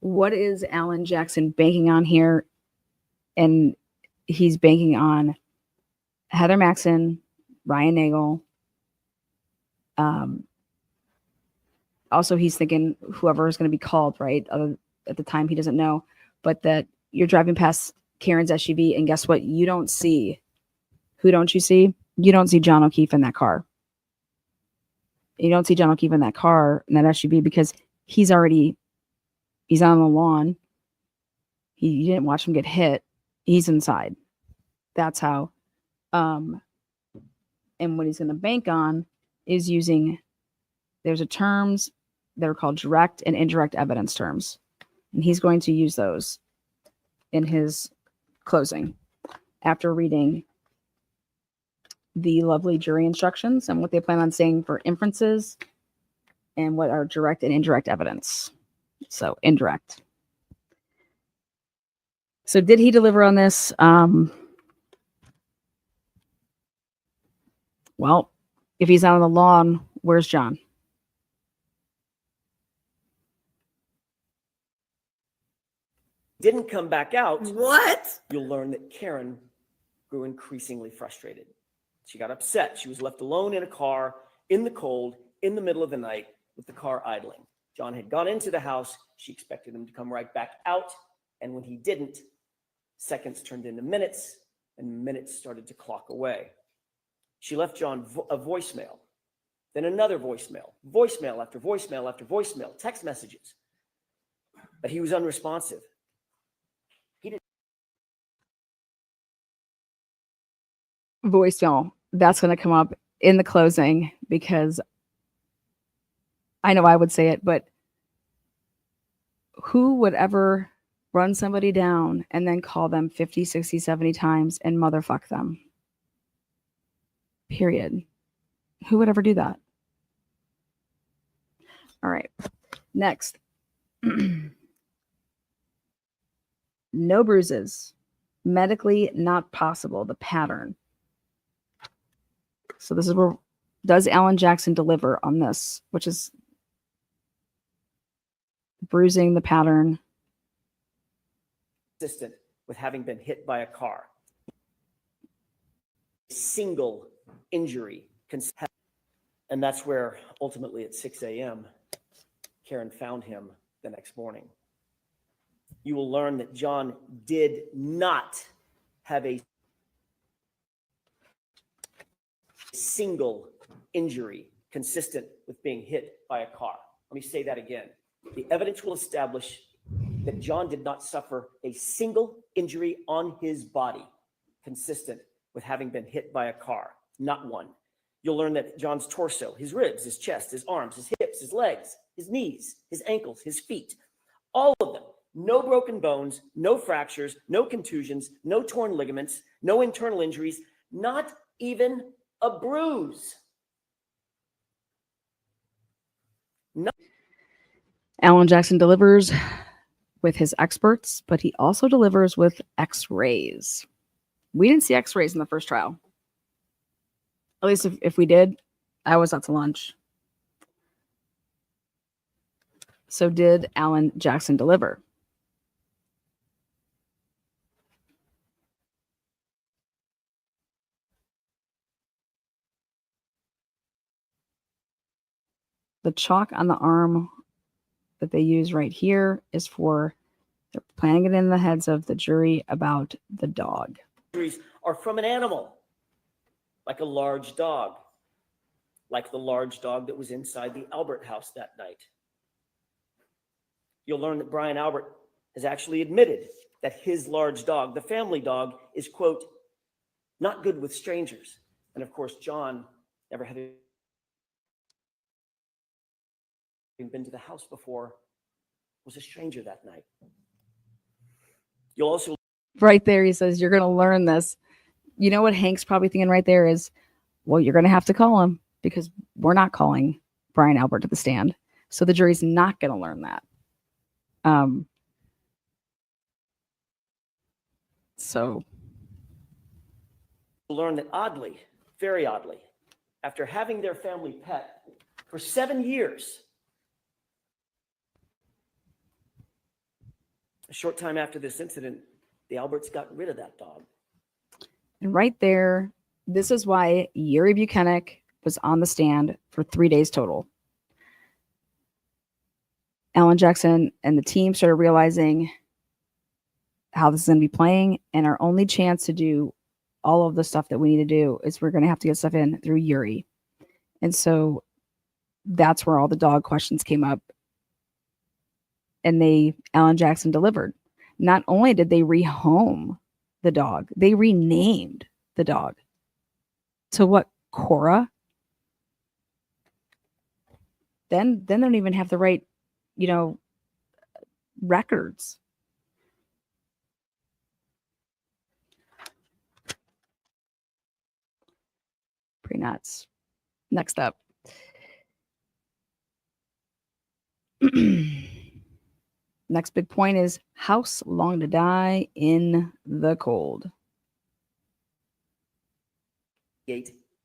what is Alan Jackson banking on here? And he's banking on Heather Maxson, Ryan Nagel. Also, he's thinking whoever is going to be called, right? At the time, he doesn't know. But that you're driving past Karen's SUV, and guess what? You don't see. Who don't you see? You don't see John O Keefe in that car. You don't see John O Keefe in that car, in that SUV, because he's on the lawn. You didn't watch him get hit. He's inside. That's how. And what he's going to bank on is using, there's a terms that are called direct and indirect evidence terms. And he's going to use those in his closing after reading the lovely jury instructions and what they plan on saying for inferences and what are direct and indirect evidence. So indirect. So did he deliver on this? Well, if he's out on the lawn, where's John? Didn't come back out. What? You'll learn that Karen grew increasingly frustrated. She got upset. She was left alone in a car in the cold, in the middle of the night, with the car idling. John had gone into the house. She expected him to come right back out. And when he didn't, seconds turned into minutes, and minutes started to clock away. She left John a voicemail, then another voicemail, voicemail after voicemail after voicemail, text messages. But he was unresponsive. He didn't. Voicemail. That's going to come up in the closing because I know I would say it, but who would ever run somebody down and then call them 50, 60, 70 times and motherfuck them? Period. Who would ever do that? All right. Next. No bruises. Medically not possible. The pattern. So this is where, does Alan Jackson deliver on this, which is bruising, the pattern. Consistent with having been hit by a car. Single injury. And that's where ultimately at 6 a.m., Karen found him the next morning. You will learn that John did not have a single injury consistent with being hit by a car. Let me say that again. The evidence will establish that John did not suffer a single injury on his body consistent with having been hit by a car. Not one. You'll learn that John's torso, his ribs, his chest, his arms, his hips, his legs, his knees, his ankles, his feet, all of them, no broken bones, no fractures, no contusions, no torn ligaments, no internal injuries, not even a bruise. No. Alan Jackson delivers with his experts, but he also delivers with x-rays. We didn't see x-rays in the first trial. At least if we did, I was out to lunch. So did Alan Jackson deliver? The chalk on the arm that they use right here is for, they're planting it in the heads of the jury about the dog. Injuries are from an animal, like a large dog, like the large dog that was inside the Albert house that night. You'll learn that Brian Albert has actually admitted that his large dog, the family dog, is, quote, not good with strangers. And of course, John, never having been to the house before, was a stranger that night. You'll also Right there, he says, you're going to learn this. You know what Hank's probably thinking right there is, well, you're going to have to call him because we're not calling Brian Albert to the stand. So the jury's not going to learn that. So learn that oddly, very oddly, after having their family pet for 7 years, a short time after this incident, the Alberts got rid of that dog. and right there, this is why Yuri Buchanan was on the stand for 3 days total. Alan Jackson and the team started realizing how this is going to be playing, and our only chance to do all of the stuff that we need to do is we're going to have to get stuff in through Yuri. And so that's where all the dog questions came up. And Alan Jackson delivered. Not only did they rehome the dog, they renamed the dog to what? Cora? Then they don't even have the right, records. Pretty nuts. Next up. Next big point is house long to die in the cold.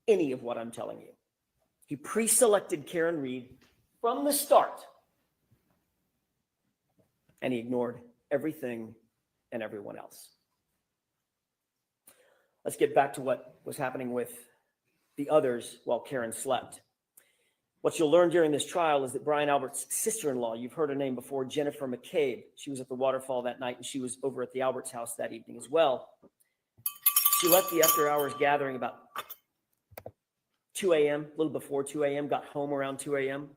Any of what I'm telling you. He pre-selected Karen Reed from the start. And he ignored everything and everyone else. Let's get back to what was happening with the others while Karen slept. What you'll learn during this trial is that Brian Albert's sister-in-law, you've heard her name before, Jennifer McCabe. She was at the waterfall that night, and she was over at the Alberts' house that evening as well. She left the after-hours gathering about 2 a.m., a little before 2 a.m., got home around 2 a.m.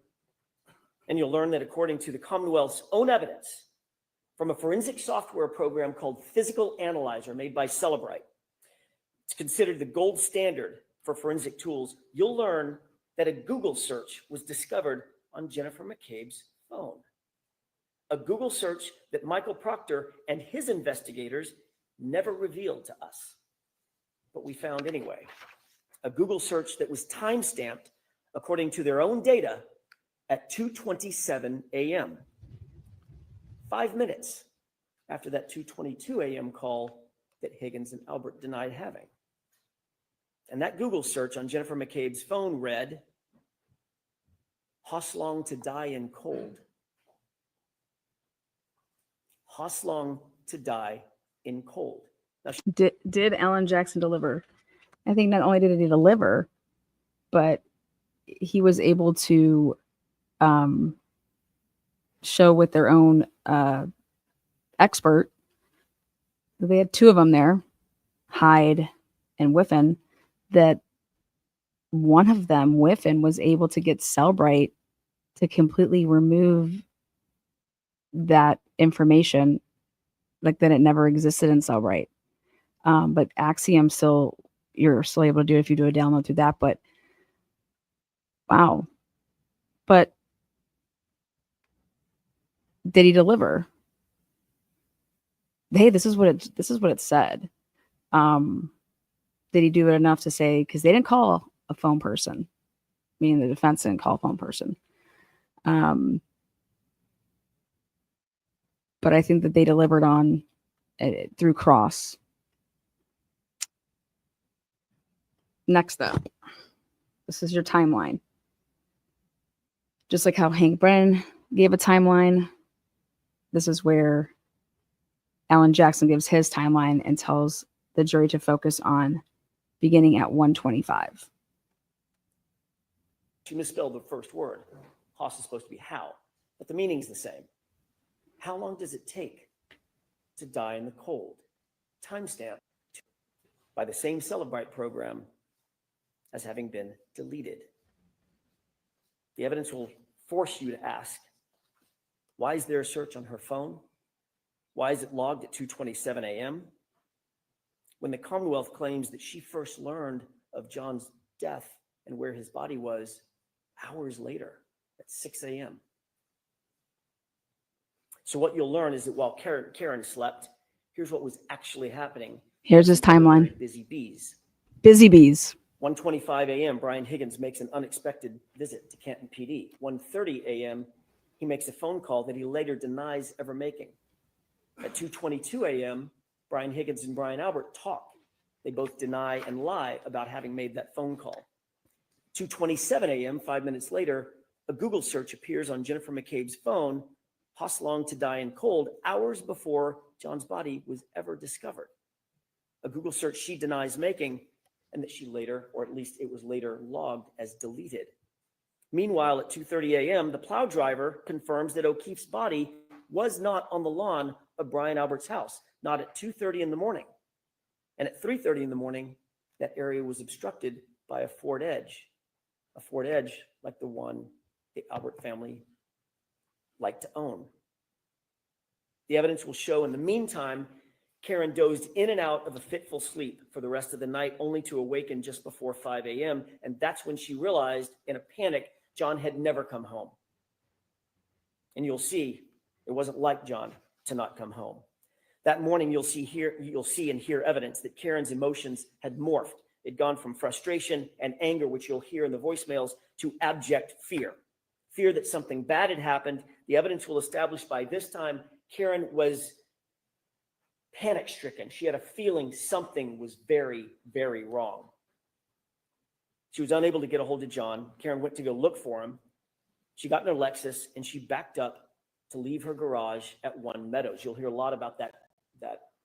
And you'll learn that according to the Commonwealth's own evidence from a forensic software program called Physical Analyzer made by Celebrite, it's considered the gold standard for forensic tools. You'll learn that a Google search was discovered on Jennifer McCabe's phone. A Google search that Michael Proctor and his investigators never revealed to us, but we found anyway. A Google search that was time-stamped, according to their own data, at 2:27 a.m. 5 minutes after that 2:22 a.m. call that Higgins and Albert denied having. And that Google search on Jennifer McCabe's phone read, "Hoslong to die in cold." Hoslong to die in cold. Now, Did Alan Jackson deliver? I think not only did he deliver, but he was able to show with their own expert. They had two of them there, Hyde and Whiffen, that one of them, Whiffen, was able to get Cellbrite to completely remove that information, like that it never existed in Cellbrite. But Axiom you're still able to do it if you do a download through that. But wow. But did he deliver? Hey, this is what it said. Did he do it enough to say, because they didn't call a phone person, meaning the defense didn't call a phone person. But I think that they delivered on through cross. Next up, this is your timeline. Just like how Hank Brennan gave a timeline, this is where Alan Jackson gives his timeline and tells the jury to focus on beginning at 1:25. She misspelled the first word. Hoss is supposed to be how, but the meaning's the same. How long does it take to die in the cold? Timestamp by the same Celebrite program as having been deleted. The evidence will force you to ask, why is there a search on her phone? Why is it logged at 2:27 a.m.? When the Commonwealth claims that she first learned of John's death and where his body was hours later at 6 a.m. So what you'll learn is that while Karen slept, here's what was actually happening. Here's his timeline. Busy bees. Busy bees. 1:25 a.m., Brian Higgins makes an unexpected visit to Canton PD. 1:30 a.m., he makes a phone call that he later denies ever making. At 2:22 a.m., Brian Higgins and Brian Albert talk. They both deny and lie about having made that phone call. 2:27 a.m., 5 minutes later, a Google search appears on Jennifer McCabe's phone, "Hoss Long to die in cold," hours before John's body was ever discovered. A Google search she denies making, and that she later, or at least it was later logged as deleted. Meanwhile, at 2:30 a.m., the plow driver confirms that O'Keefe's body was not on the lawn of Brian Albert's house, not at 2:30 in the morning. And at 3:30 in the morning, that area was obstructed by a Ford Edge like the one the Albert family liked to own. The evidence will show in the meantime, Karen dozed in and out of a fitful sleep for the rest of the night, only to awaken just before 5 a.m. And that's when she realized, in a panic, John had never come home. And you'll see, it wasn't like John to not come home. That morning, you'll see and hear evidence that Karen's emotions had morphed. It'd gone from frustration and anger, which you'll hear in the voicemails, to abject fear. Fear that something bad had happened. The evidence will establish by this time, Karen was panic-stricken. She had a feeling something was very, very wrong. She was unable to get a hold of John. Karen went to go look for him. She got in her Lexus and she backed up to leave her garage at One Meadows. You'll hear a lot about that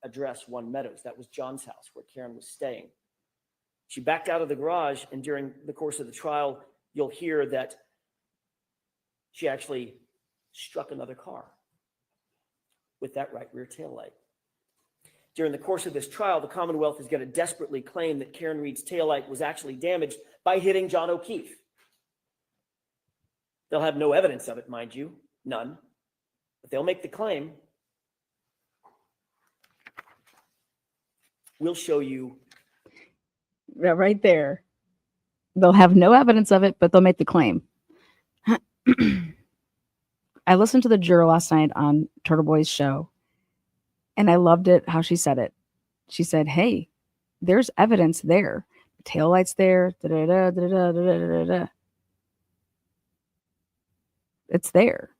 address, One Meadows. That was John's house where Karen was staying. She backed out of the garage, and during the course of the trial, you'll hear that she actually struck another car with that right rear taillight. During the course of this trial, the Commonwealth is going to desperately claim that Karen Reed's taillight was actually damaged by hitting John O Keefe. They'll have no evidence of it, mind you, none, but they'll make the claim. We'll show you. Right there. They'll have no evidence of it, but they'll make the claim. I listened to the juror last night on Turtle Boy's show, and I loved it how she said it. She said, hey, there's evidence there. The taillight's there. Da-da-da, da-da-da, da-da-da-da. It's there.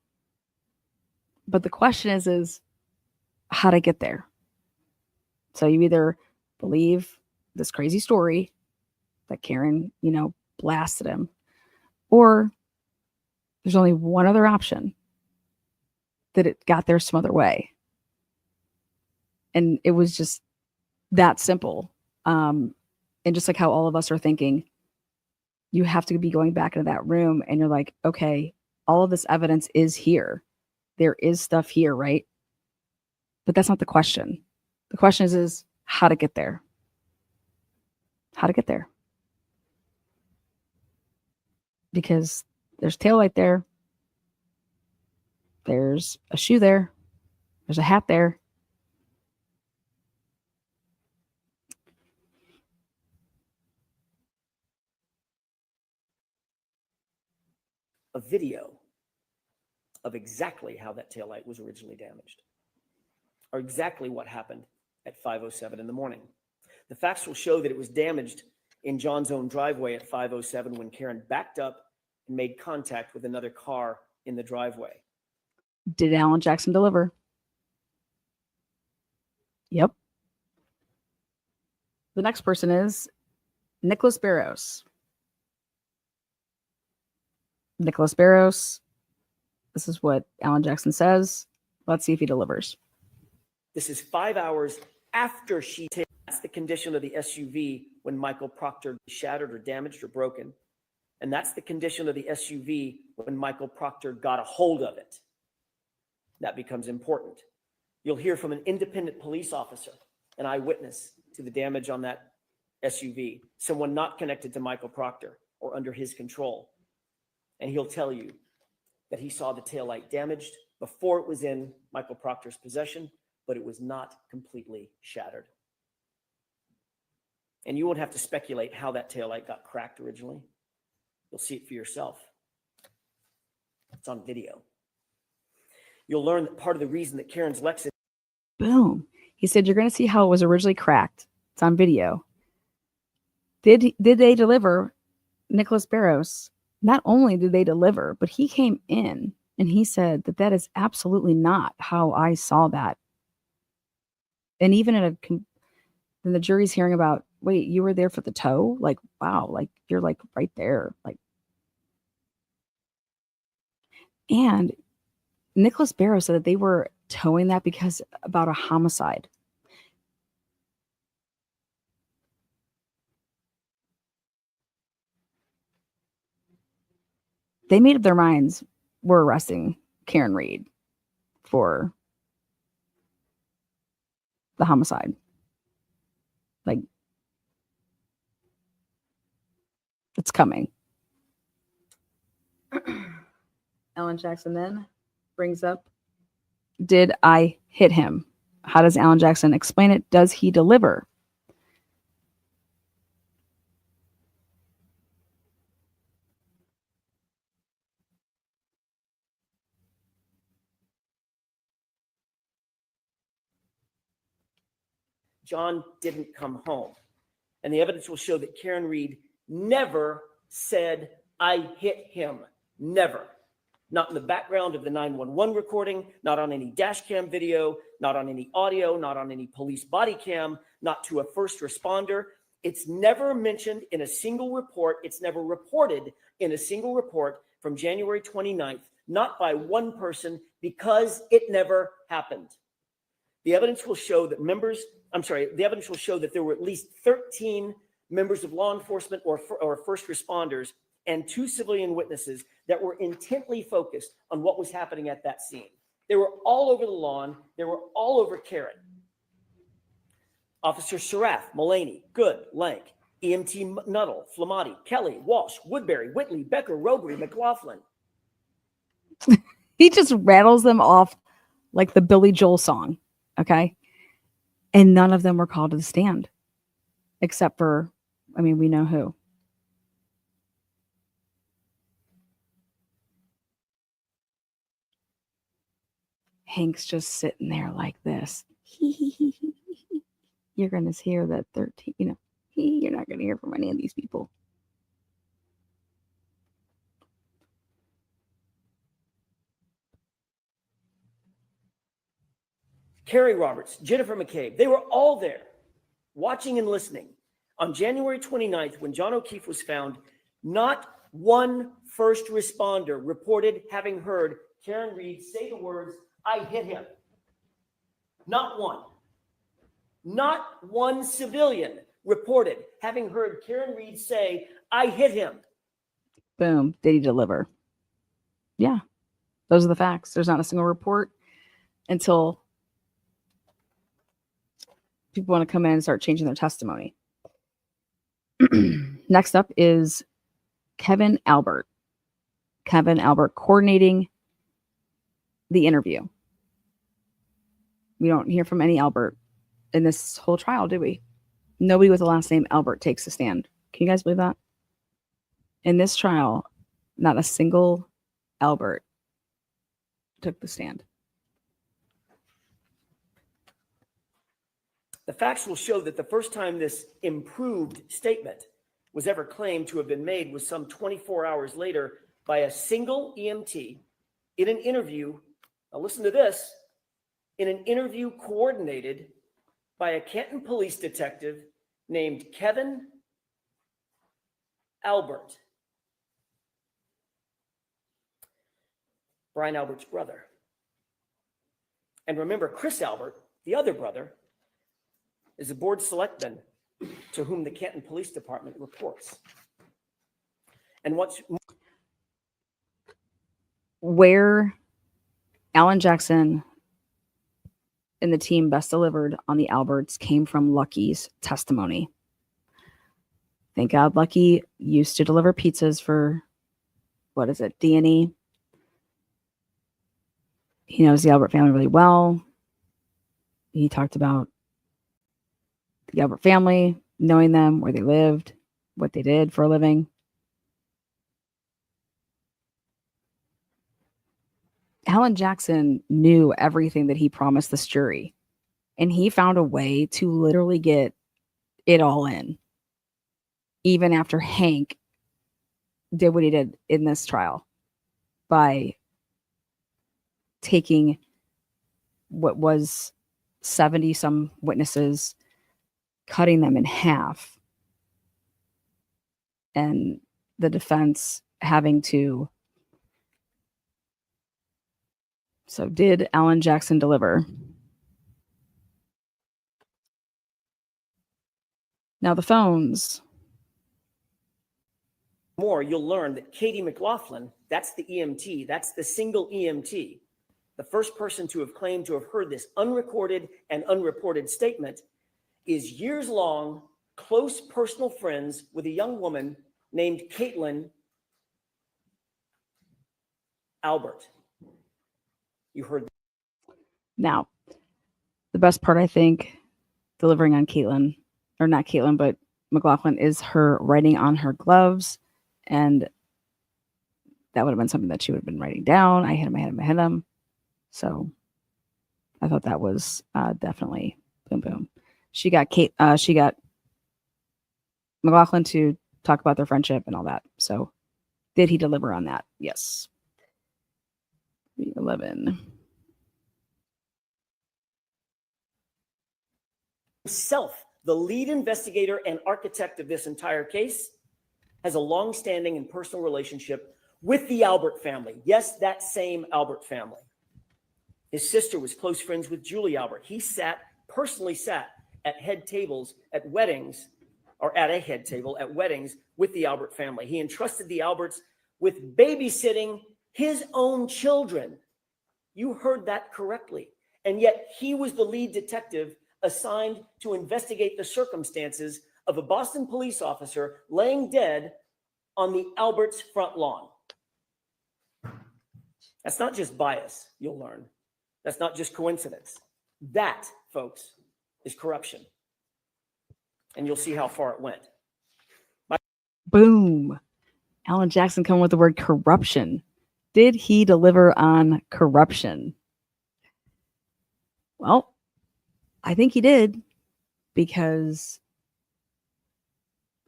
But the question is how to get there. So you either believe this crazy story that Karen, blasted him, or there's only one other option, that it got there some other way. And it was just that simple. And just like how all of us are thinking, you have to be going back into that room and you're like, okay, all of this evidence is here. There is stuff here, right? But that's not the question. The question is how to get there. How to get there. Because there's taillight there. There's a shoe there. There's a hat there. A video of exactly how that taillight was originally damaged, or exactly what happened at 5:07 in the morning. The facts will show that it was damaged in John's own driveway at 5:07 when Karen backed up and made contact with another car in the driveway. Did Alan Jackson deliver? Yep. The next person is Nicholas Barros. Nicholas Barros. This is what Alan Jackson says. Let's see if he delivers. This is 5 hours after she takes. That's the condition of the SUV when Michael Proctor shattered or damaged or broken. And that's the condition of the SUV when Michael Proctor got a hold of it. That becomes important. You'll hear from an independent police officer, an eyewitness to the damage on that SUV, someone not connected to Michael Proctor or under his control. And he'll tell you, that he saw the taillight damaged before it was in Michael Proctor's possession, but it was not completely shattered. And you won't have to speculate how that taillight got cracked originally. You'll see it for yourself. It's on video. You'll learn that part of the reason that Karen's Lexus. Boom. He said, you're going to see how it was originally cracked. It's on video. Did they deliver Nicholas Barros? Not only did they deliver, but he came in and he said that that is absolutely not how I saw that. And even then the jury's hearing about, wait, you were there for the tow? Like, wow, like you're like right there. Like, and Nicholas Barrow said that they were towing that because about a homicide. They made up their minds. We're arresting Karen Reed for the homicide. Like, it's coming. Alan Jackson then brings up, did I hit him? How does Alan Jackson explain it? Does he deliver? John didn't come home. And the evidence will show that Karen Reed never said, I hit him. Never. Not in the background of the 911 recording, not on any dash cam video, not on any audio, not on any police body cam, not to a first responder. It's never mentioned in a single report. It's never reported in a single report from January 29th, not by one person, because it never happened. The evidence will show that there were at least 13 members of law enforcement or first responders and 2 civilian witnesses that were intently focused on what was happening at that scene. They were all over the lawn. They were all over Karen. Officer Sarath, Mullaney, Good, Lank, EMT Nuttall, Flamati, Kelly, Walsh, Woodbury, Whitley, Becker, Robery, McLaughlin. He just rattles them off like the Billy Joel song. Okay. And none of them were called to the stand except for, we know who. Hank's just sitting there like this. You're going to hear that 13, you're not going to hear from any of these people. Carrie Roberts, Jennifer McCabe, they were all there watching and listening. On January 29th, when John O Keefe was found, not one first responder reported having heard Karen Reed say the words, I hit him. Not one. Not one civilian reported having heard Karen Reed say, I hit him. Boom. Did he deliver? Yeah. Those are the facts. There's not a single report until people want to come in and start changing their testimony. Next up is Kevin Albert. Kevin Albert coordinating the interview. We don't hear from any Albert in this whole trial, do we? Nobody with the last name Albert takes a stand. Can you guys believe that? In this trial, not a single Albert took the stand. The facts will show that the first time this improved statement was ever claimed to have been made was some 24 hours later by a single EMT in an interview. Now listen to this. In an interview coordinated by a Canton police detective named Kevin Albert, Brian Albert's brother. And remember, Chris Albert, the other brother, is a board selectman to whom the Canton Police Department reports. And where Alan Jackson and the team best delivered on the Alberts came from Lucky's testimony. Thank God Lucky used to deliver pizzas for, D&E. He knows the Albert family really well. He talked about the Albert family, knowing them, where they lived, what they did for a living. Alan Jackson knew everything that he promised this jury, and he found a way to literally get it all in, even after Hank did what he did in this trial by taking what was 70 some witnesses, cutting them in half, and the defense having to. So did Alan Jackson deliver? Now the phones. More, you'll learn that Katie McLaughlin, that's the EMT, that's the single EMT, the first person to have claimed to have heard this unrecorded and unreported statement, is years long, close personal friends with a young woman named Caitlin Albert. You heard that. Now, the best part, I think, delivering on Caitlin, or not Caitlin, but McLaughlin, is her writing on her gloves. And that would have been something that she would have been writing down. I hit him. So I thought that was definitely boom, boom. She got McLaughlin to talk about their friendship and all that. So did he deliver on that? Yes. 11. Himself, the lead investigator and architect of this entire case, has a long-standing and personal relationship with the Albert family. Yes, that same Albert family. His sister was close friends with Julie Albert. He personally sat at head tables at weddings, or at a head table at weddings with the Albert family. He entrusted the Alberts with babysitting his own children. You heard that correctly. And yet he was the lead detective assigned to investigate the circumstances of a Boston police officer laying dead on the Alberts' front lawn. That's not just bias, you'll learn. That's not just coincidence. That, folks, is corruption. And you'll see how far it went. Boom. Alan Jackson coming with the word corruption. Did he deliver on corruption? Well, I think he did, because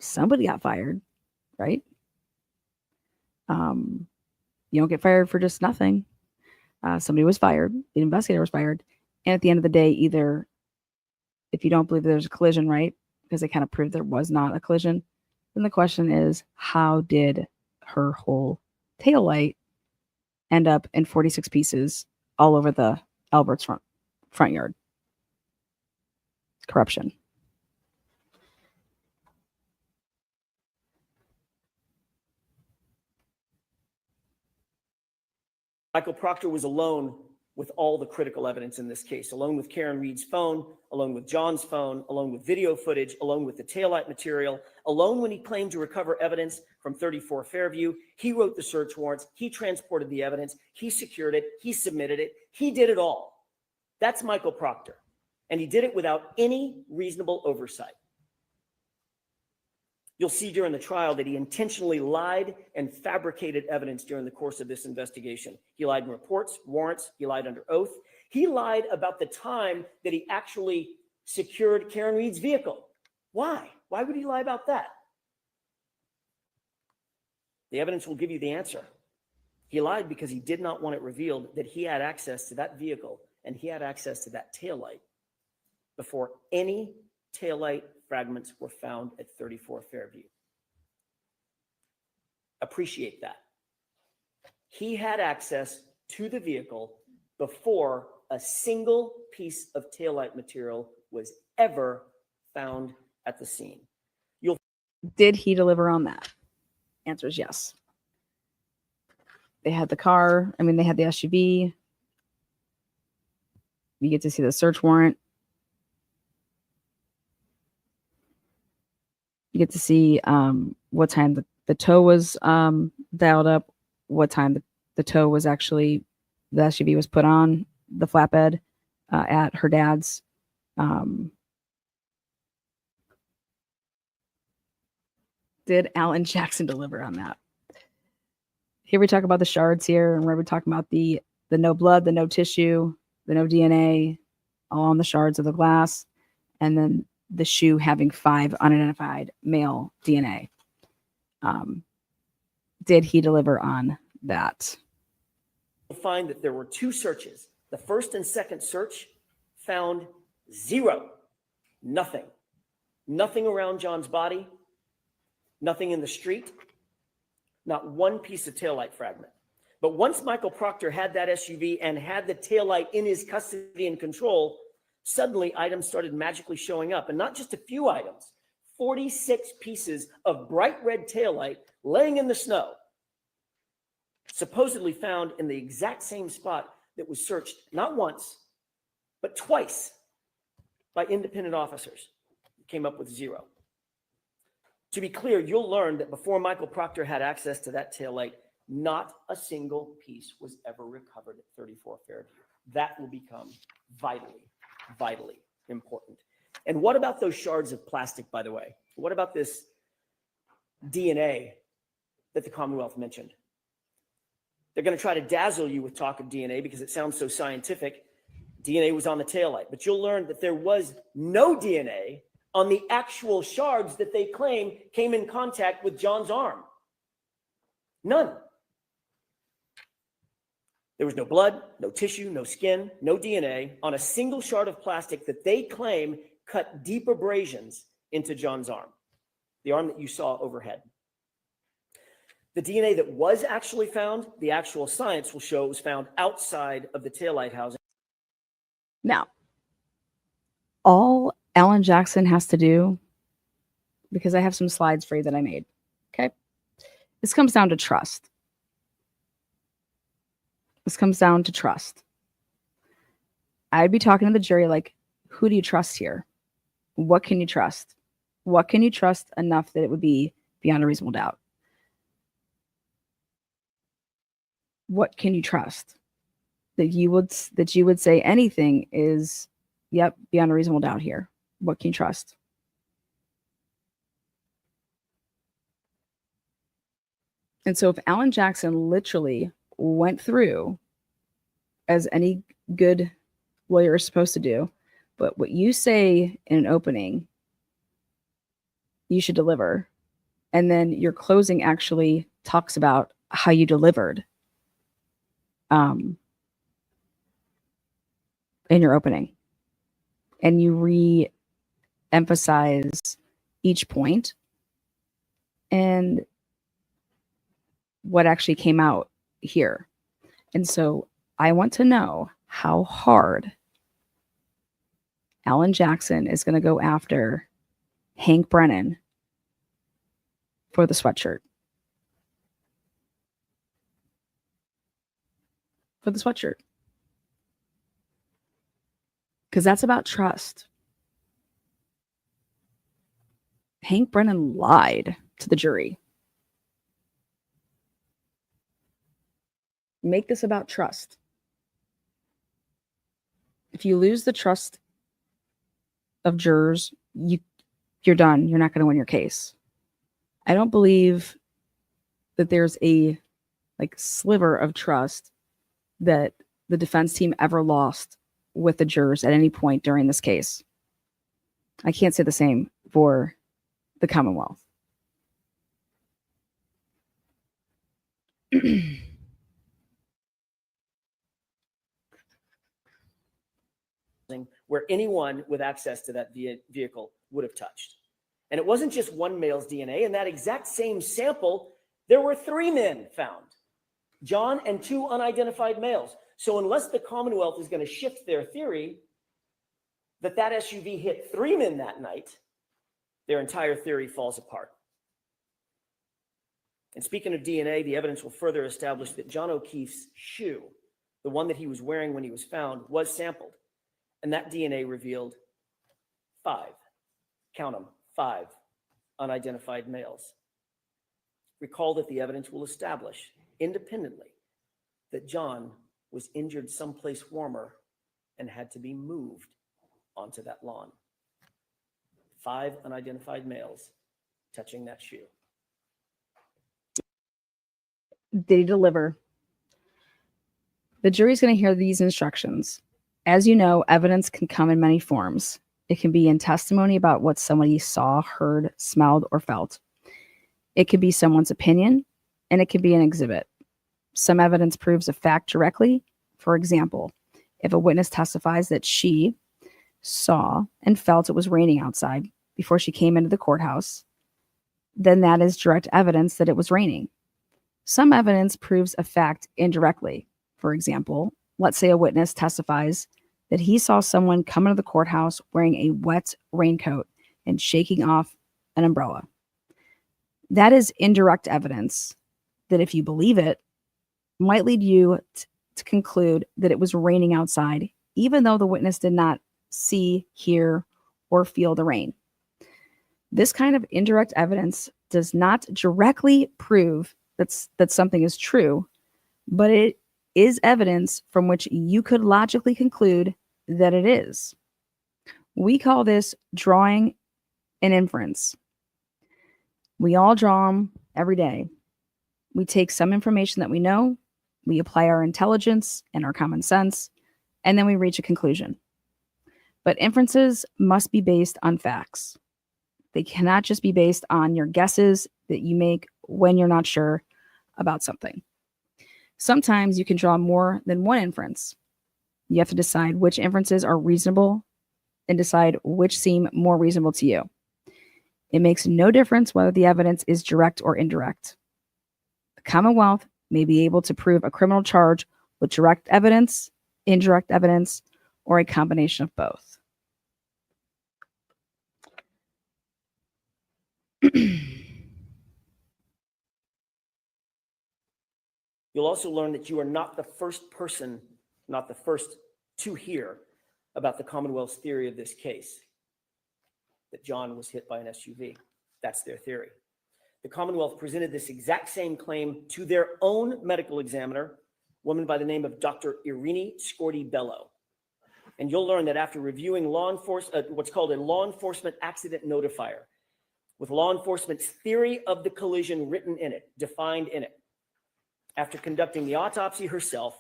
somebody got fired, right? You don't get fired for just nothing. Somebody was fired. The investigator was fired. And at the end of the day, either, if you don't believe there's a collision, right, because they kind of proved there was not a collision, then the question is, how did her whole taillight end up in 46 pieces all over the Albert's front yard? Corruption. Michael Proctor was alone with all the critical evidence in this case, alone with Karen Reed's phone, alone with John's phone, alone with video footage, alone with the taillight material, alone when he claimed to recover evidence from 34 Fairview. He wrote the search warrants. He transported the evidence. He secured it. He submitted it. He did it all. That's Michael Proctor. And he did it without any reasonable oversight. You'll see during the trial that he intentionally lied and fabricated evidence during the course of this investigation. He lied in reports, warrants. He lied under oath. He lied about the time that he actually secured Karen Reed's vehicle. Why? Why would he lie about that? The evidence will give you the answer. He lied because he did not want it revealed that he had access to that vehicle and he had access to that taillight before any taillight fragments were found at 34 Fairview. Appreciate that. He had access to the vehicle before a single piece of taillight material was ever found at the scene. Did he deliver on that? Answer is yes. They had the car. They had the SUV. You get to see the search warrant. You get to see what time the tow was dialed up, what time the tow was actually, the SUV was put on the flatbed at her dad's Did Alan Jackson deliver on that? Here we talk about the shards here, and where we're talking about the no blood, the no tissue, the no DNA, all on the shards of the glass, and then the shoe having 5 unidentified male DNA. Did he deliver on that? You'll find that there were 2 searches. The first and second search found 0, nothing. Nothing around John's body, nothing in the street, not one piece of taillight fragment. But once Michael Proctor had that SUV and had the taillight in his custody and control, suddenly items started magically showing up. And not just a few items, 46 pieces of bright red taillight laying in the snow, supposedly found in the exact same spot that was searched not once, but twice by independent officers. Came up with 0. To be clear, you'll learn that before Michael Proctor had access to that taillight, not a single piece was ever recovered at 34 Fairview. That will become vitally, vitally important. And what about those shards of plastic, by the way? What about this DNA that the Commonwealth mentioned? They're going to try to dazzle you with talk of DNA because it sounds so scientific. DNA was on the taillight, but you'll learn that there was no DNA on the actual shards that they claim came in contact with John's arm. None. There was no blood, no tissue, no skin, no DNA on a single shard of plastic that they claim cut deep abrasions into John's arm, the arm that you saw overhead. The DNA that was actually found, the actual science will show it was found outside of the taillight housing. Now, all Alan Jackson has to do, because I have some slides for you that I made, okay? This comes down to trust. This comes down to trust. I'd be talking to the jury like, who do you trust here? What can you trust? What can you trust enough that it would be beyond a reasonable doubt? What can you trust? That you would say anything is, yep, beyond a reasonable doubt here. What can you trust? And so if Alan Jackson literally went through, as any good lawyer is supposed to do, but what you say in an opening, you should deliver. And then your closing actually talks about how you delivered in your opening. And you re-emphasize each point and what actually came out here. And so I want to know how hard Alan Jackson is going to go after Hank Brennan for the sweatshirt. For the sweatshirt. Because that's about trust. Hank Brennan lied to the jury. Make this about trust. If you lose the trust of jurors, you're done. You're not going to win your case. I don't believe that there's a sliver of trust that the defense team ever lost with the jurors at any point during this case. I can't say the same for the Commonwealth. Where anyone with access to that vehicle would have touched. And it wasn't just one male's DNA. In that exact same sample, there were 3 men found, John and 2 unidentified males. So unless the Commonwealth is going to shift their theory that that SUV hit 3 men that night, their entire theory falls apart. And speaking of DNA, the evidence will further establish that John O Keefe's shoe, the one that he was wearing when he was found, was sampled. And that DNA revealed 5, count them, 5 unidentified males. Recall that the evidence will establish independently that John was injured someplace warmer and had to be moved onto that lawn. 5 unidentified males touching that shoe. Did he deliver? The jury's going to hear these instructions. As you know, evidence can come in many forms. It can be in testimony about what somebody saw, heard, smelled, or felt. It could be someone's opinion, and it could be an exhibit. Some evidence proves a fact directly. For example, if a witness testifies that she saw and felt it was raining outside before she came into the courthouse, then that is direct evidence that it was raining. Some evidence proves a fact indirectly. For example, let's say a witness testifies that he saw someone come into the courthouse wearing a wet raincoat and shaking off an umbrella. That is indirect evidence that, if you believe it, might lead you to conclude that it was raining outside, even though the witness did not see, hear, or feel the rain. This kind of indirect evidence does not directly prove that something is true, but it is evidence from which you could logically conclude that it is. We call this drawing an inference. We all draw them every day. We take some information that we know, we apply our intelligence and our common sense, and then we reach a conclusion. But inferences must be based on facts. They cannot just be based on your guesses that you make when you're not sure about something. Sometimes you can draw more than one inference. You have to decide which inferences are reasonable and decide which seem more reasonable to you. It makes no difference whether the evidence is direct or indirect. The Commonwealth may be able to prove a criminal charge with direct evidence, indirect evidence, or a combination of both. You'll also learn that you are not the first person, not the first to hear about the Commonwealth's theory of this case, that John was hit by an SUV. That's their theory. The Commonwealth presented this exact same claim to their own medical examiner, a woman by the name of Dr. Irini Scorti-Bello. And you'll learn that after reviewing what's called a law enforcement accident notifier, with law enforcement's theory of the collision written in it, defined in it, after conducting the autopsy herself,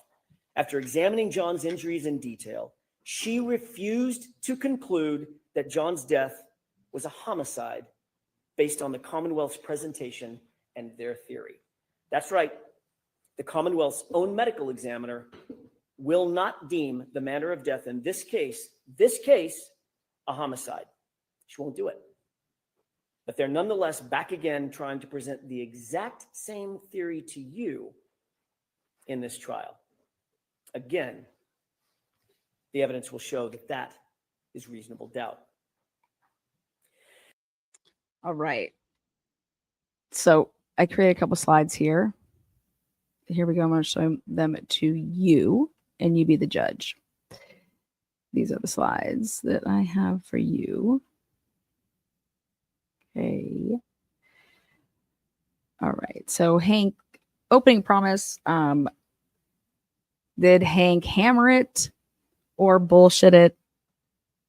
after examining John's injuries in detail, she refused to conclude that John's death was a homicide based on the Commonwealth's presentation and their theory. That's right. The Commonwealth's own medical examiner will not deem the manner of death in this case, a homicide. She won't do it. But they're nonetheless back again trying to present the exact same theory to you in this trial. Again, the evidence will show that that is reasonable doubt. All right. So I created a couple slides here. Here we go. I'm going to show them to you, and you be the judge. These are the slides that I have for you. Okay. All right. So Hank, opening promise. Did Hank hammer it or bullshit it?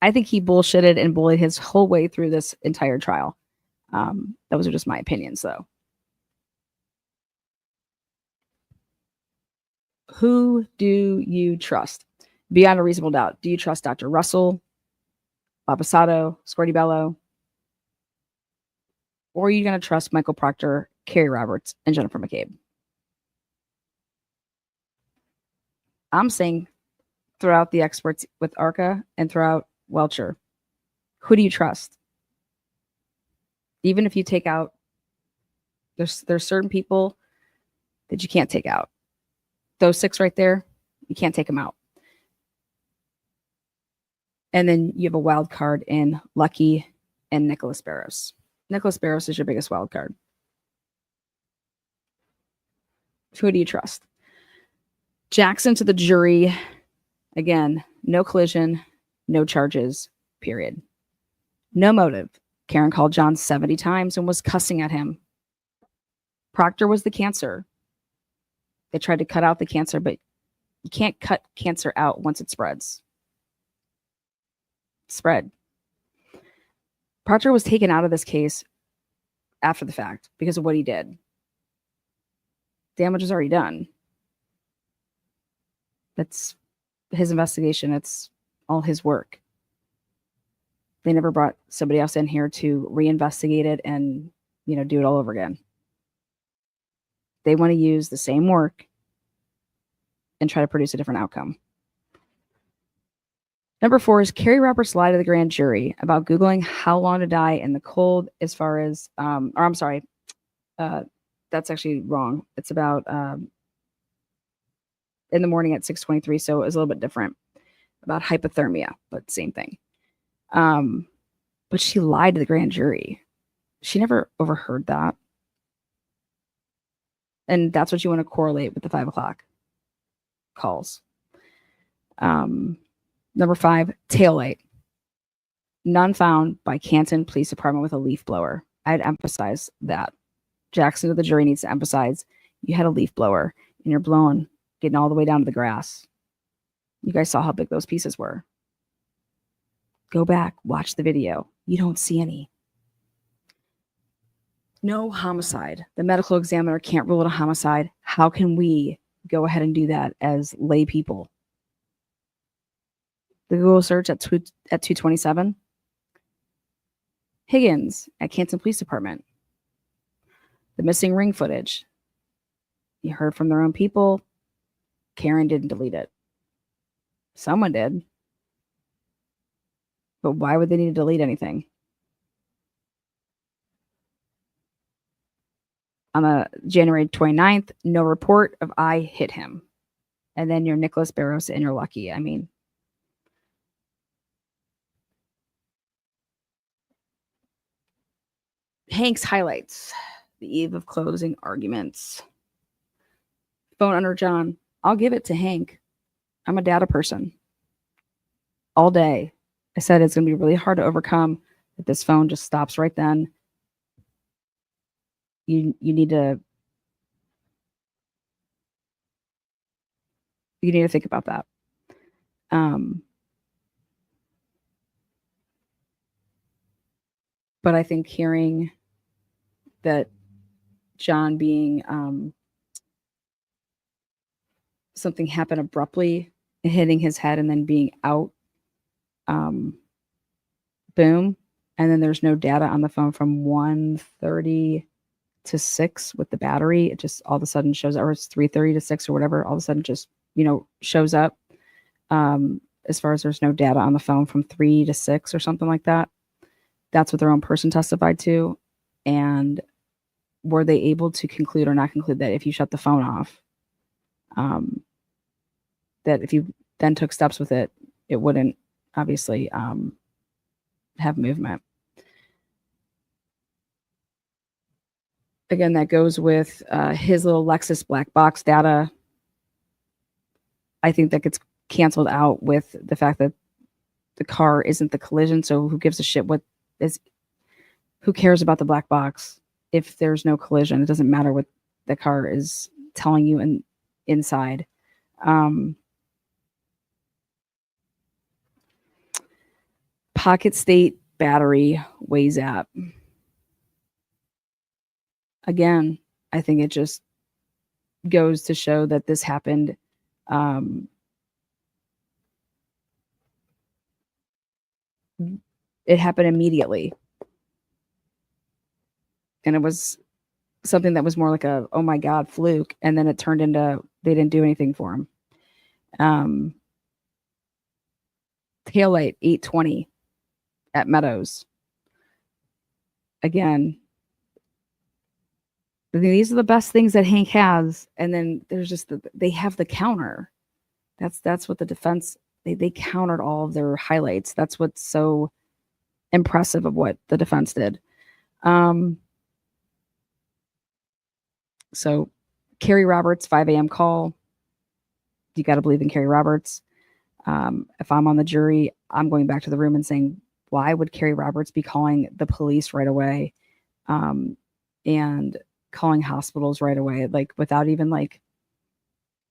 I think he bullshitted and bullied his whole way through this entire trial. Those are just my opinions, though. Who do you trust? Beyond a reasonable doubt. Do you trust Dr. Russell, Papasato, Scorti-Bello? Or are you going to trust Michael Proctor, Carrie Roberts, and Jennifer McCabe? I'm saying throughout the experts with ARCA and throughout Welcher, who do you trust? Even if you take out, there's certain people that you can't take out. Those 6 right there, you can't take them out. And then you have a wild card in Lucky and Nicholas Barros. Nicholas Barros is your biggest wild card. Who do you trust? Jackson to the jury. Again, no collision, no charges, period. No motive. Karen called John 70 times and was cussing at him. Proctor was the cancer. They tried to cut out the cancer, but you can't cut cancer out once it spreads. spread. Proctor was taken out of this case after the fact because of what he did. Damage was already done. That's his investigation. It's all his work. They never brought somebody else in here to reinvestigate it and, do it all over again. They want to use the same work and try to produce a different outcome. Number 4 is Carrie Roberts lied to the grand jury about Googling how long to die in the cold as far as, that's actually wrong. It's about in the morning at 6:23, so it was a little bit different about hypothermia, but same thing. But she lied to the grand jury. She never overheard that. And that's what you want to correlate with the 5 o'clock calls. Number 5, taillight. None found by Canton Police Department with a leaf blower. I'd emphasize that. Jackson to the jury needs to emphasize you had a leaf blower and you're blowing, getting all the way down to the grass. You guys saw how big those pieces were. Go back, watch the video. You don't see any. No homicide. The medical examiner can't rule it a homicide. How can we go ahead and do that as lay people? The Google search at 227. Higgins at Canton Police Department. The missing ring footage. You heard from their own people. Karen didn't delete it. Someone did. But why would they need to delete anything? On the January 29th, no report of I hit him. And then you're Nicholas Barros and you're lucky. I mean, Hank's highlights. The eve of closing arguments. Phone under John. I'll give it to Hank. I'm a data person. All day. I said it's going to be really hard to overcome if this phone just stops right then. You need to think about that. But I think hearing that John being something happened abruptly, hitting his head and then being out, boom, and then there's no data on the phone from 1:30 to 6 with the battery. It just all of a sudden shows up, or it's 3:30 to 6 or whatever, all of a sudden just shows up. As far as there's no data on the phone from 3 to 6 or something like that. That's what their own person testified to. And were they able to conclude or not conclude that if you shut the phone off, that if you then took steps with it, it wouldn't obviously have movement. Again, that goes with his little Lexus black box data. I think that gets canceled out with the fact that the car isn't the collision. So who gives a shit who cares about the black box if there's no collision? It doesn't matter what the car is telling you inside. Pocket state battery weighs app. Again, I think it just goes to show that this happened it happened immediately. And it was something that was more like a, oh my God, fluke. And then it turned into, they didn't do anything for him. Taillight 820 at Meadows. Again, I think these are the best things that Hank has. And then there's just, they have the counter. That's what the defense, they countered all of their highlights. That's what's so impressive of what the defense did. So Carrie Roberts, 5 a.m. call. You got to believe in Carrie Roberts. If I'm on the jury, I'm going back to the room and saying, why would Carrie Roberts be calling the police right away? And calling hospitals right away, like without even like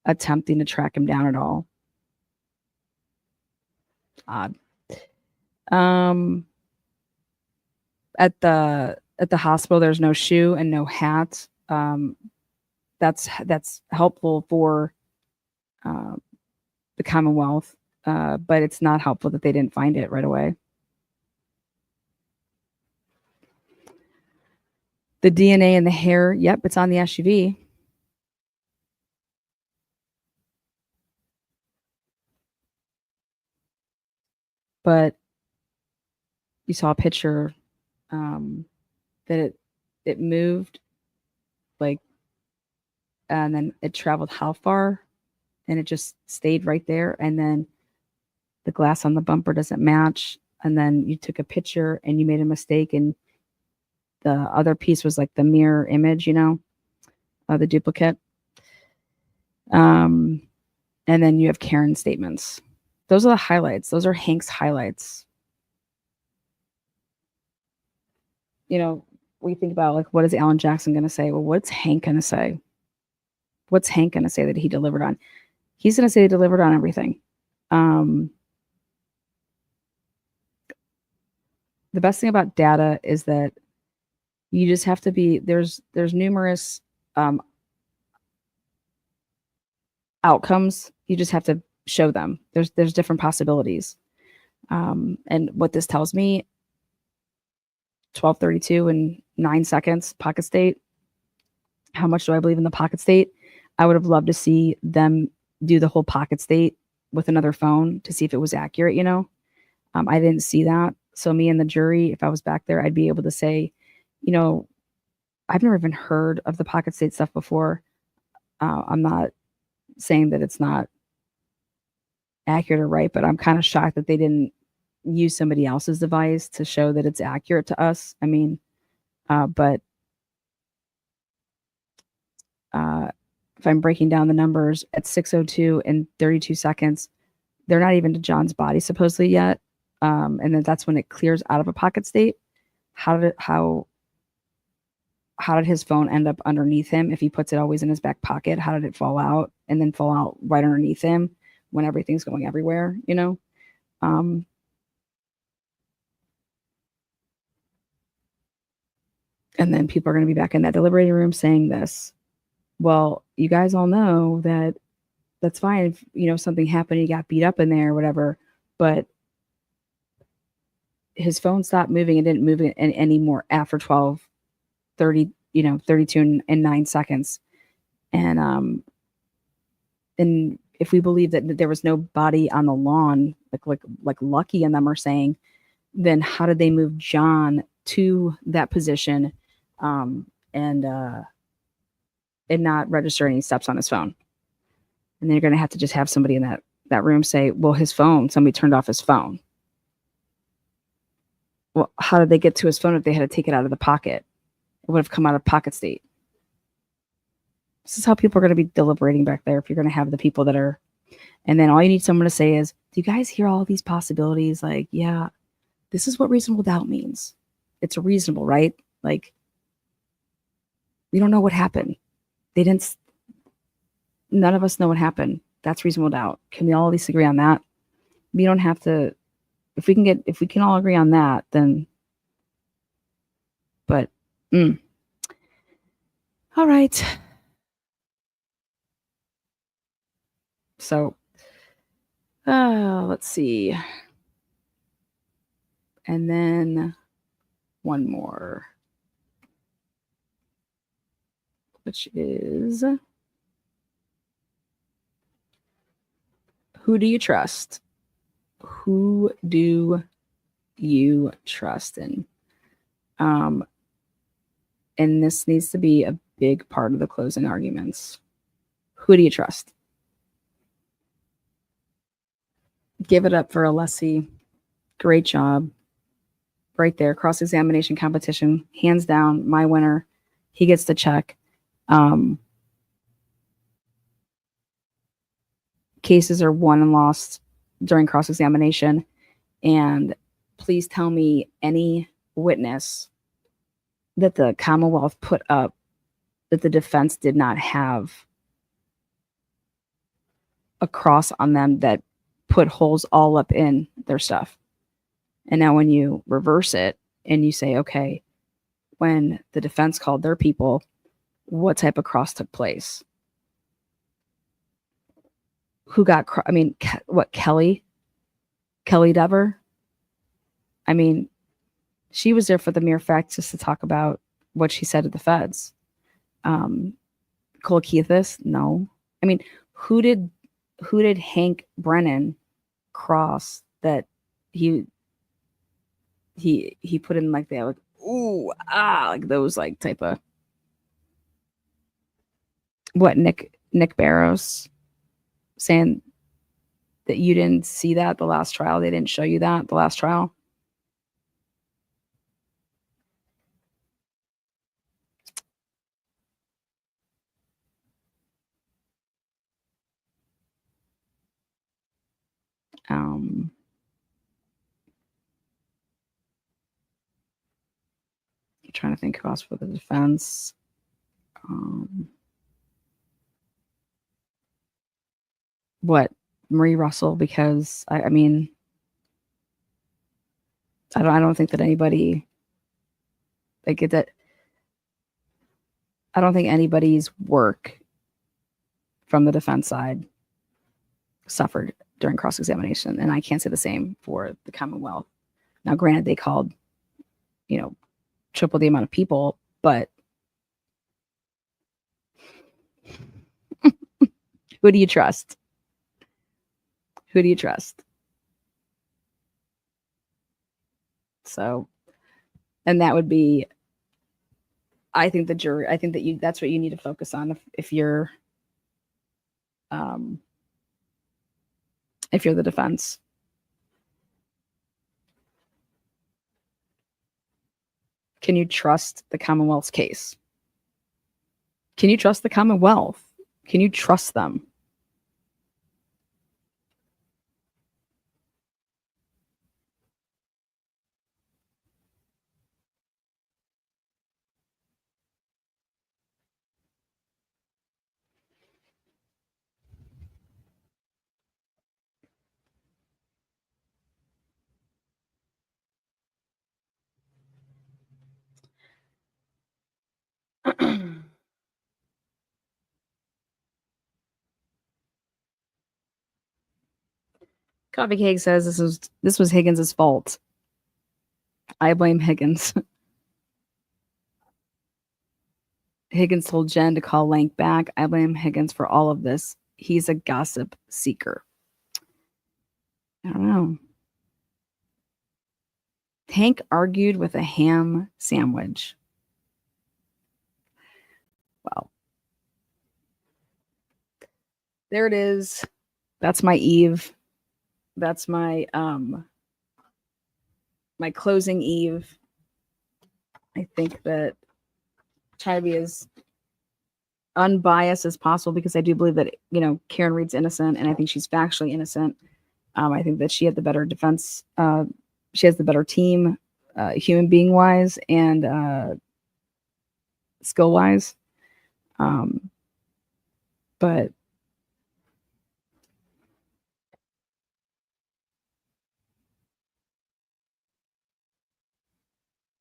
attempting to track him down at all. Odd. At the hospital, there's no shoe and no hat. That's helpful for the Commonwealth, but it's not helpful that they didn't find it right away. The DNA in the hair, yep, it's on the SUV. But you saw a picture that it moved, like, and then it traveled how far, and it just stayed right there, and then the glass on the bumper doesn't match, and then you took a picture and you made a mistake, and the other piece was like the mirror image, the duplicate. And then you have Karen's statements. Those are the highlights. Those are Hank's highlights. We think about, like, what is Alan Jackson going to say? Well, what's Hank going to say? What's Hank going to say that he delivered on? He's going to say he delivered on everything. The best thing about data is that you just have to be, there's numerous outcomes. You just have to show them. There's different possibilities. And what this tells me, 1232 and 9 seconds pocket state. How much do I believe in the pocket state? I would have loved to see them do the whole pocket state with another phone to see if it was accurate, I didn't see that. So me and the jury, if I was back there, I'd be able to say, I've never even heard of the pocket state stuff before. I'm not saying that it's not accurate or right, but I'm kind of shocked that they didn't use somebody else's device to show that it's accurate to us. I mean, but if I'm breaking down the numbers at 6:02 and 32 seconds, they're not even to John's body supposedly yet. And then that's when it clears out of a pocket state. How did his phone end up underneath him if he puts it always in his back pocket? How did it fall out and then fall out right underneath him when everything's going everywhere, And then people are going to be back in that deliberating room saying this. Well, you guys all know that that's fine if, something happened, he got beat up in there or whatever, but his phone stopped moving and didn't move anymore after 12:30, 32 and 9 seconds. And if we believe that there was no body on the lawn, like Lucky and them are saying, then how did they move John to that position and not register any steps on his phone? And then you're going to have to just have somebody in that room say, well, his phone, somebody turned off his phone. Well, how did they get to his phone if they had to take it out of the pocket? It would have come out of pocket state. This is how people are going to be deliberating back there if you're going to have the people that are. And then all you need someone to say is, do you guys hear all these possibilities? Like, yeah, this is what reasonable doubt means. It's reasonable, right? Like, we don't know what happened. None of us know what happened. That's reasonable doubt. Can we all at least agree on that? We don't have to, if we can all agree on that, then, but, all right. So, let's see. And then one more, which is, who do you trust? Who do you trust in? And this needs to be a big part of the closing arguments. Who do you trust? Give it up for Alessi. Great job. Right there. Cross-examination competition. Hands down, my winner. He gets the check. Cases are won and lost during cross-examination. And please tell me any witness that the Commonwealth put up that the defense did not have a cross on them that put holes all up in their stuff. And now when you reverse it and you say, okay, when the defense called their people, what type of cross took place? Who got, what, Kelly Dever? I mean, she was there for the mere fact just to talk about what she said to the feds. Cole Keithis, no. I mean, who did Hank Brennan cross that he put in like that, like, ooh, like those like type of, what, Nick Barros saying that you didn't see that the last trial? They didn't show you that the last trial? I'm trying to think who else for the defense. What, Marie Russell? Because I mean, I don't think that anybody like that. I don't think anybody's work from the defense side suffered during cross-examination, and I can't say the same for the Commonwealth. Now, granted, they called, triple the amount of people, but who do you trust? Who do you trust? So, and that would be, I think, the jury. I think that that's what you need to focus on if you're the defense. Can you trust the Commonwealth's case? Can you trust the Commonwealth? Can you trust them? Coffee Cake says this was Higgins' fault. I blame Higgins. Higgins told Jen to call Lank back. I blame Higgins for all of this. He's a gossip seeker. I don't know. Hank argued with a ham sandwich. Well, there it is. That's my Eve. That's my my closing Eve. I think that try to be as unbiased as possible, because I do believe that Karen Reed's innocent, and I think she's factually innocent. I think that she had the better defense. She has the better team, human being wise and skill wise. But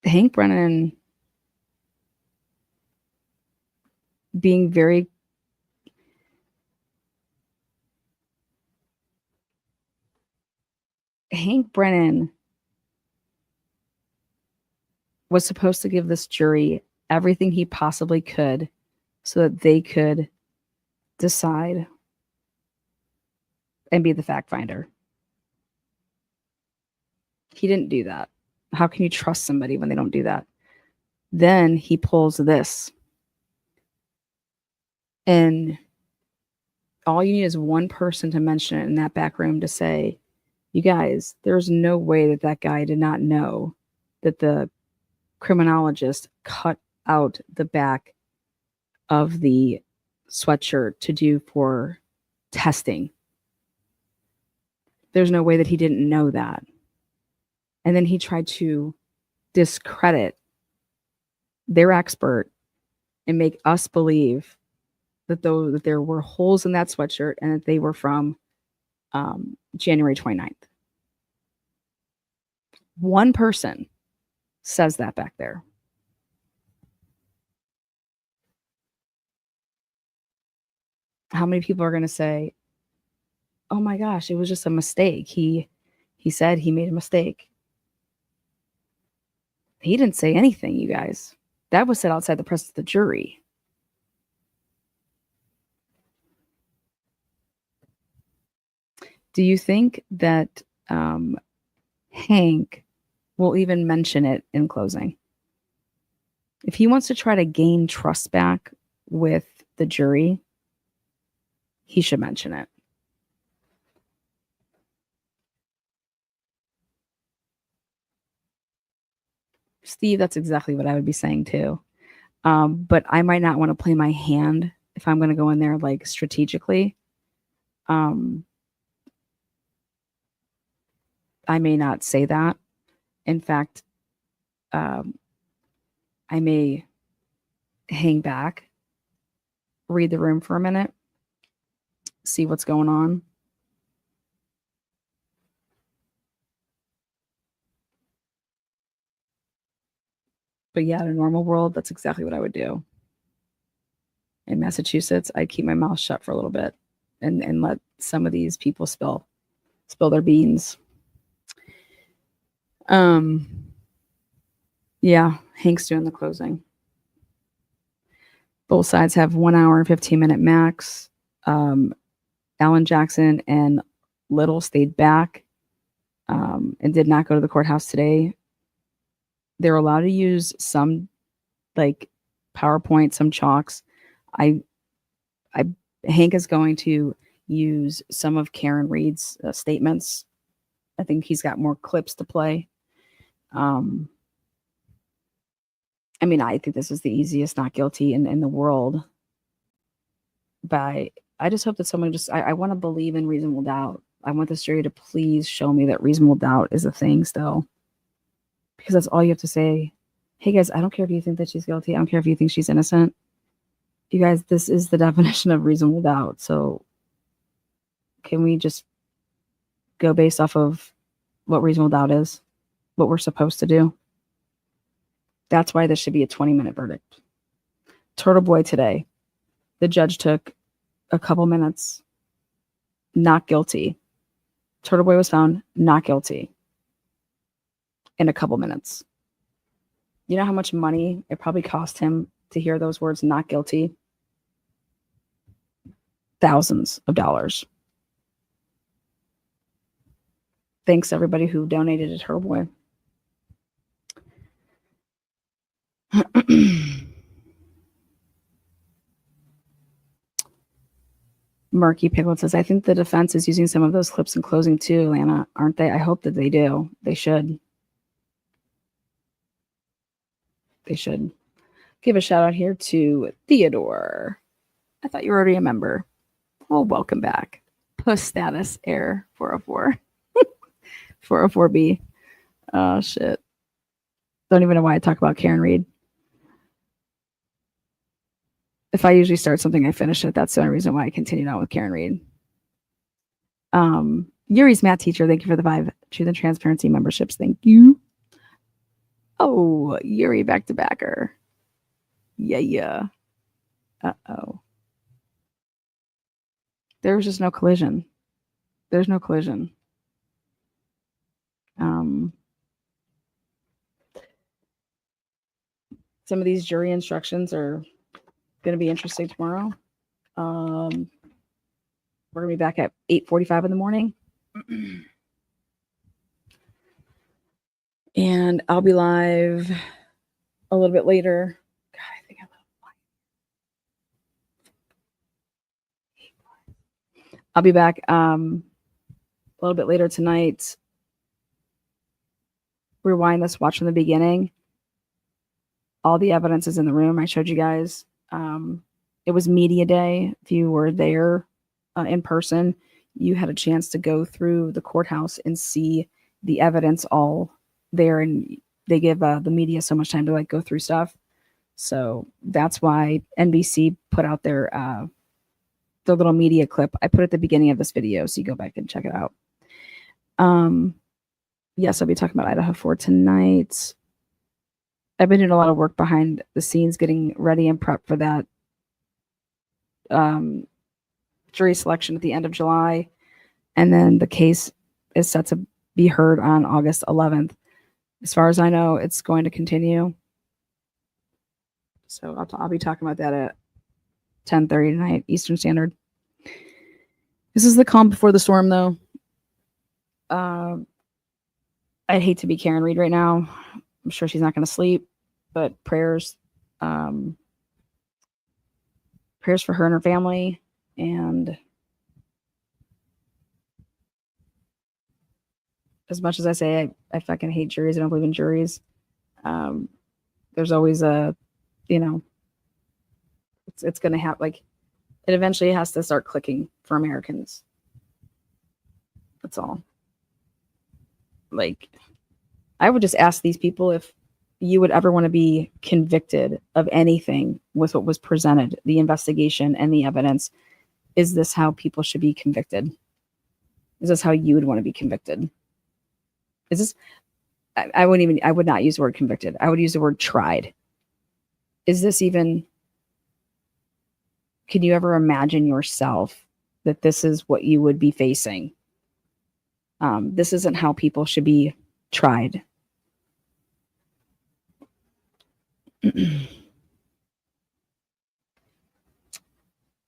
Hank Brennan being very Hank Brennan was supposed to give this jury everything he possibly could so that they could decide and be the fact finder. He didn't do that. How can you trust somebody when they don't do that? Then he pulls this. And all you need is one person to mention it in that back room to say, you guys, there's no way that guy did not know that the criminologist cut out the back of the sweatshirt to do for testing. There's no way that he didn't know that. And then he tried to discredit their expert and make us believe that there were holes in that sweatshirt and that they were from January 29th. One person says that back there. How many people are going to say, oh my gosh, it was just a mistake. He said he made a mistake. He didn't say anything, you guys. That was said outside the presence of the jury. Do you think that Hank will even mention it in closing? If he wants to try to gain trust back with the jury, he should mention it. Steve, that's exactly what I would be saying too. But I might not want to play my hand if I'm going to go in there like strategically. I may not say that. In fact, I may hang back, read the room for a minute, see what's going on. But yeah, in a normal world, that's exactly what I would do. In Massachusetts, I'd keep my mouth shut for a little bit and let some of these people spill their beans. Yeah, Hank's doing the closing. Both sides have 1 hour and 15-minute max. Alan Jackson and Little stayed back and did not go to the courthouse today. They're allowed to use some like PowerPoint, some chalks. Hank is going to use some of Karen Reed's statements. I think he's got more clips to play. I mean, I think this is the easiest not guilty in the world. But I just hope that someone I want to believe in reasonable doubt. I want this jury to please show me that reasonable doubt is a thing still. Because that's all you have to say. Hey guys, I don't care if you think that she's guilty. I don't care if you think she's innocent. You guys, this is the definition of reasonable doubt. So can we just go based off of what reasonable doubt is? What we're supposed to do? That's why this should be a 20-minute verdict. Turtle Boy today, the judge took a couple minutes. Not guilty. Turtle Boy was found not guilty in a couple minutes. You know how much money it probably cost him to hear those words, not guilty? Thousands of dollars. Thanks everybody who donated to Turtle Boy. Murky Piglet says, I think the defense is using some of those clips in closing too, Lana, aren't they? I hope that they do. They should. They should. Give a shout out here to Theodore. I thought you were already a member. Oh, welcome back. Puss status error 404. 404B. Oh, shit. Don't even know why I talk about Karen Reed. If I usually start something, I finish it. That's the only reason why I continued on with Karen Reed. Yuri's math teacher, thank you for the 5 Truth and Transparency memberships. Thank you. Oh, Yuri back to backer. Yeah. Uh-oh. There's just no collision. There's no collision. Some of these jury instructions are going to be interesting tomorrow. We're going to be back at 8:45 in the morning. And I'll be live a little bit later. God, I think I'll be back a little bit later tonight. Rewind this, watch from the beginning. All the evidence is in the room. I showed you guys. It was media day. If you were there in person, you had a chance to go through the courthouse and see the evidence all there. And they give the media so much time to like go through stuff. So that's why NBC put out their little media clip. I put at the beginning of this video, so you go back and check it out. yes, I'll be talking about Idaho 4 tonight. I've been doing a lot of work behind the scenes, getting ready and prep for that jury selection at the end of July. And then the case is set to be heard on August 11th. As far as I know, it's going to continue. So I'll be talking about that at 10:30 tonight, Eastern Standard. This is the calm before the storm, though. I'd hate to be Karen Reed right now. I'm sure she's not going to sleep, but prayers for her and her family. And as much as I say I fucking hate juries, I don't believe in juries. There's always a, it's going to happen. Like, it eventually has to start clicking for Americans. That's all. Like, I would just ask these people if you would ever want to be convicted of anything with what was presented, the investigation and the evidence. Is this how people should be convicted? Is this how you would want to be convicted? Is this, I would not use the word convicted. I would use the word tried. Is this even, can you ever imagine yourself that this is what you would be facing? This isn't how people should be tried.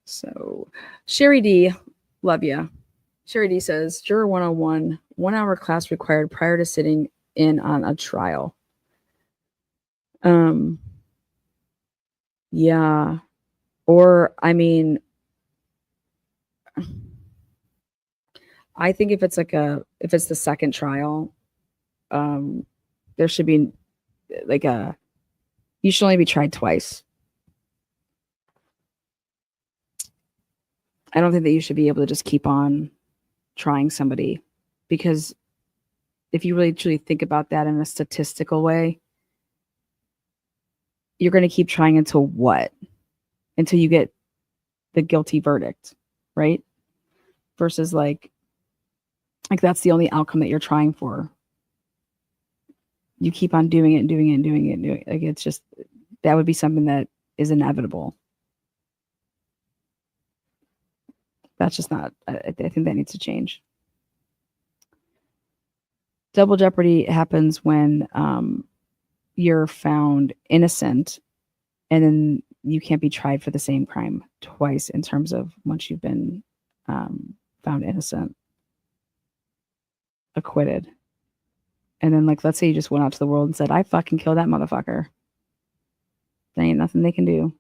So, Sherry D, love ya. Sherry D says, Juror 101, 1 hour class required prior to sitting in on a trial. Yeah. Or, I mean, I think if it's the second trial, there should be you should only be tried twice. I don't think that you should be able to just keep on trying somebody, because if you really truly think about that in a statistical way, you're going to keep trying until what? Until you get the guilty verdict, right? Versus like that's the only outcome that you're trying for. You keep on doing it and doing it and doing it and doing it. Like, it's just, that would be something that is inevitable. That's just not, I think that needs to change. Double jeopardy happens when you're found innocent and then you can't be tried for the same crime twice, in terms of once you've been found innocent, acquitted. And then, like, let's say you just went out to the world and said, I fucking killed that motherfucker. There ain't nothing they can do.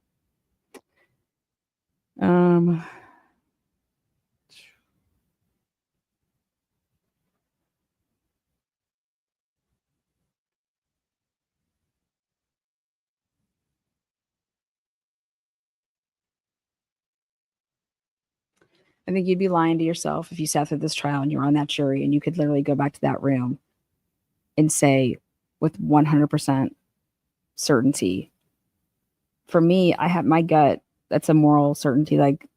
I think you'd be lying to yourself if you sat through this trial and you're on that jury and you could literally go back to that room and say with 100% certainty. For me, I have my gut. That's a moral certainty. Like,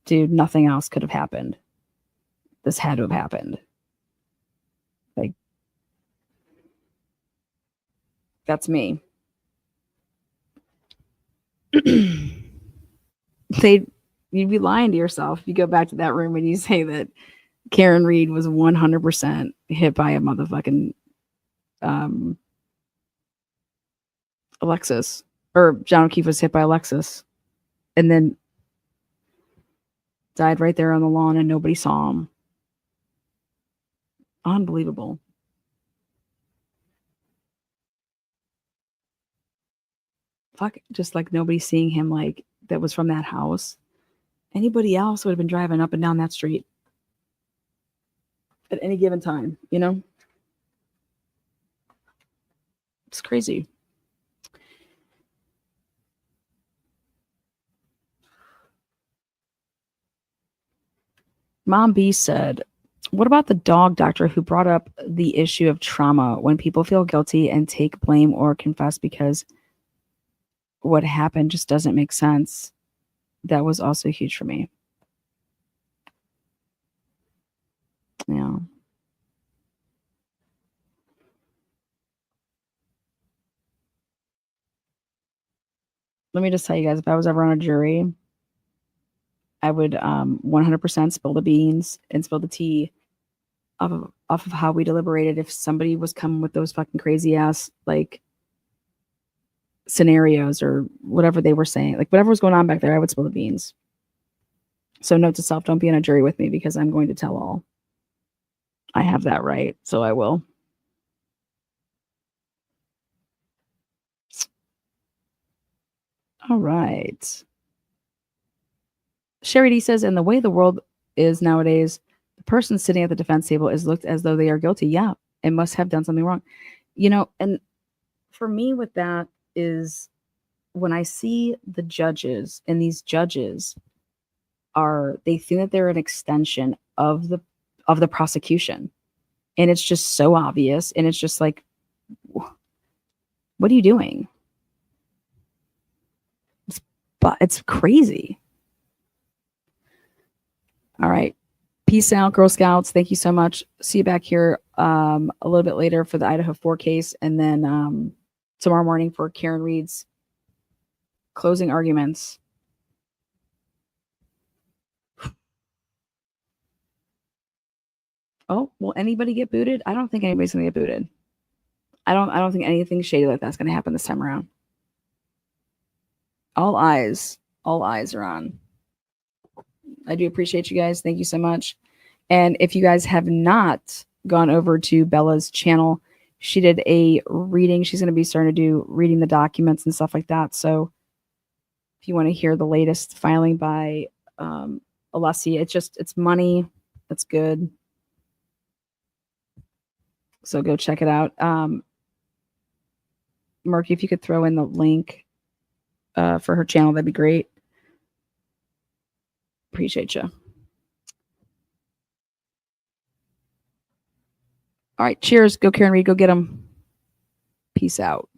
dude, nothing else could have happened. This had to have happened. Like, that's me. You'd be lying to yourself if you go back to that room and you say that Karen Reed was 100% hit by a motherfucking Alexis, or John O'Keefe was hit by Alexis and then died right there on the lawn and nobody saw him. Unbelievable. Fuck, just like nobody seeing him, like, that was from that house. Anybody else would have been driving up and down that street at any given time, you know? It's crazy. Mom B said, what about the dog doctor who brought up the issue of trauma when people feel guilty and take blame or confess because what happened just doesn't make sense? That was also huge for me. Yeah. let me just tell you guys, if I was ever on a jury, I would 100% spill the beans and spill the tea off of how we deliberated. If somebody was coming with those fucking crazy ass like scenarios or whatever they were saying, like whatever was going on back there, I would spill the beans. So note to self, don't be on a jury with me because I'm going to tell all. I have that right, so I will. All right. Sherry D says, and the way the world is nowadays, the person sitting at the defense table is looked as though they are guilty. Yeah, and must have done something wrong. And for me with that is when I see the judges, and these judges they think that they're an extension of the prosecution. And it's just so obvious. And it's just like, what are you doing? It's crazy. All right. Peace out, Girl Scouts. Thank you so much. See you back here a little bit later for the Idaho 4 case. And then tomorrow morning for Karen Reed's closing arguments. Oh, will anybody get booted? I don't think anybody's gonna get booted. I don't think anything shady like that's gonna happen this time around. All eyes are on. I do appreciate you guys. Thank you so much. And if you guys have not gone over to Bella's channel, she did a reading. She's going to be starting to do reading the documents and stuff like that. So if you want to hear the latest filing by Alessi, it's money. That's good. So go check it out. Murky, if you could throw in the link for her channel, that'd be great. Appreciate you. All right. Cheers. Go Karen Reed. Go get them. Peace out.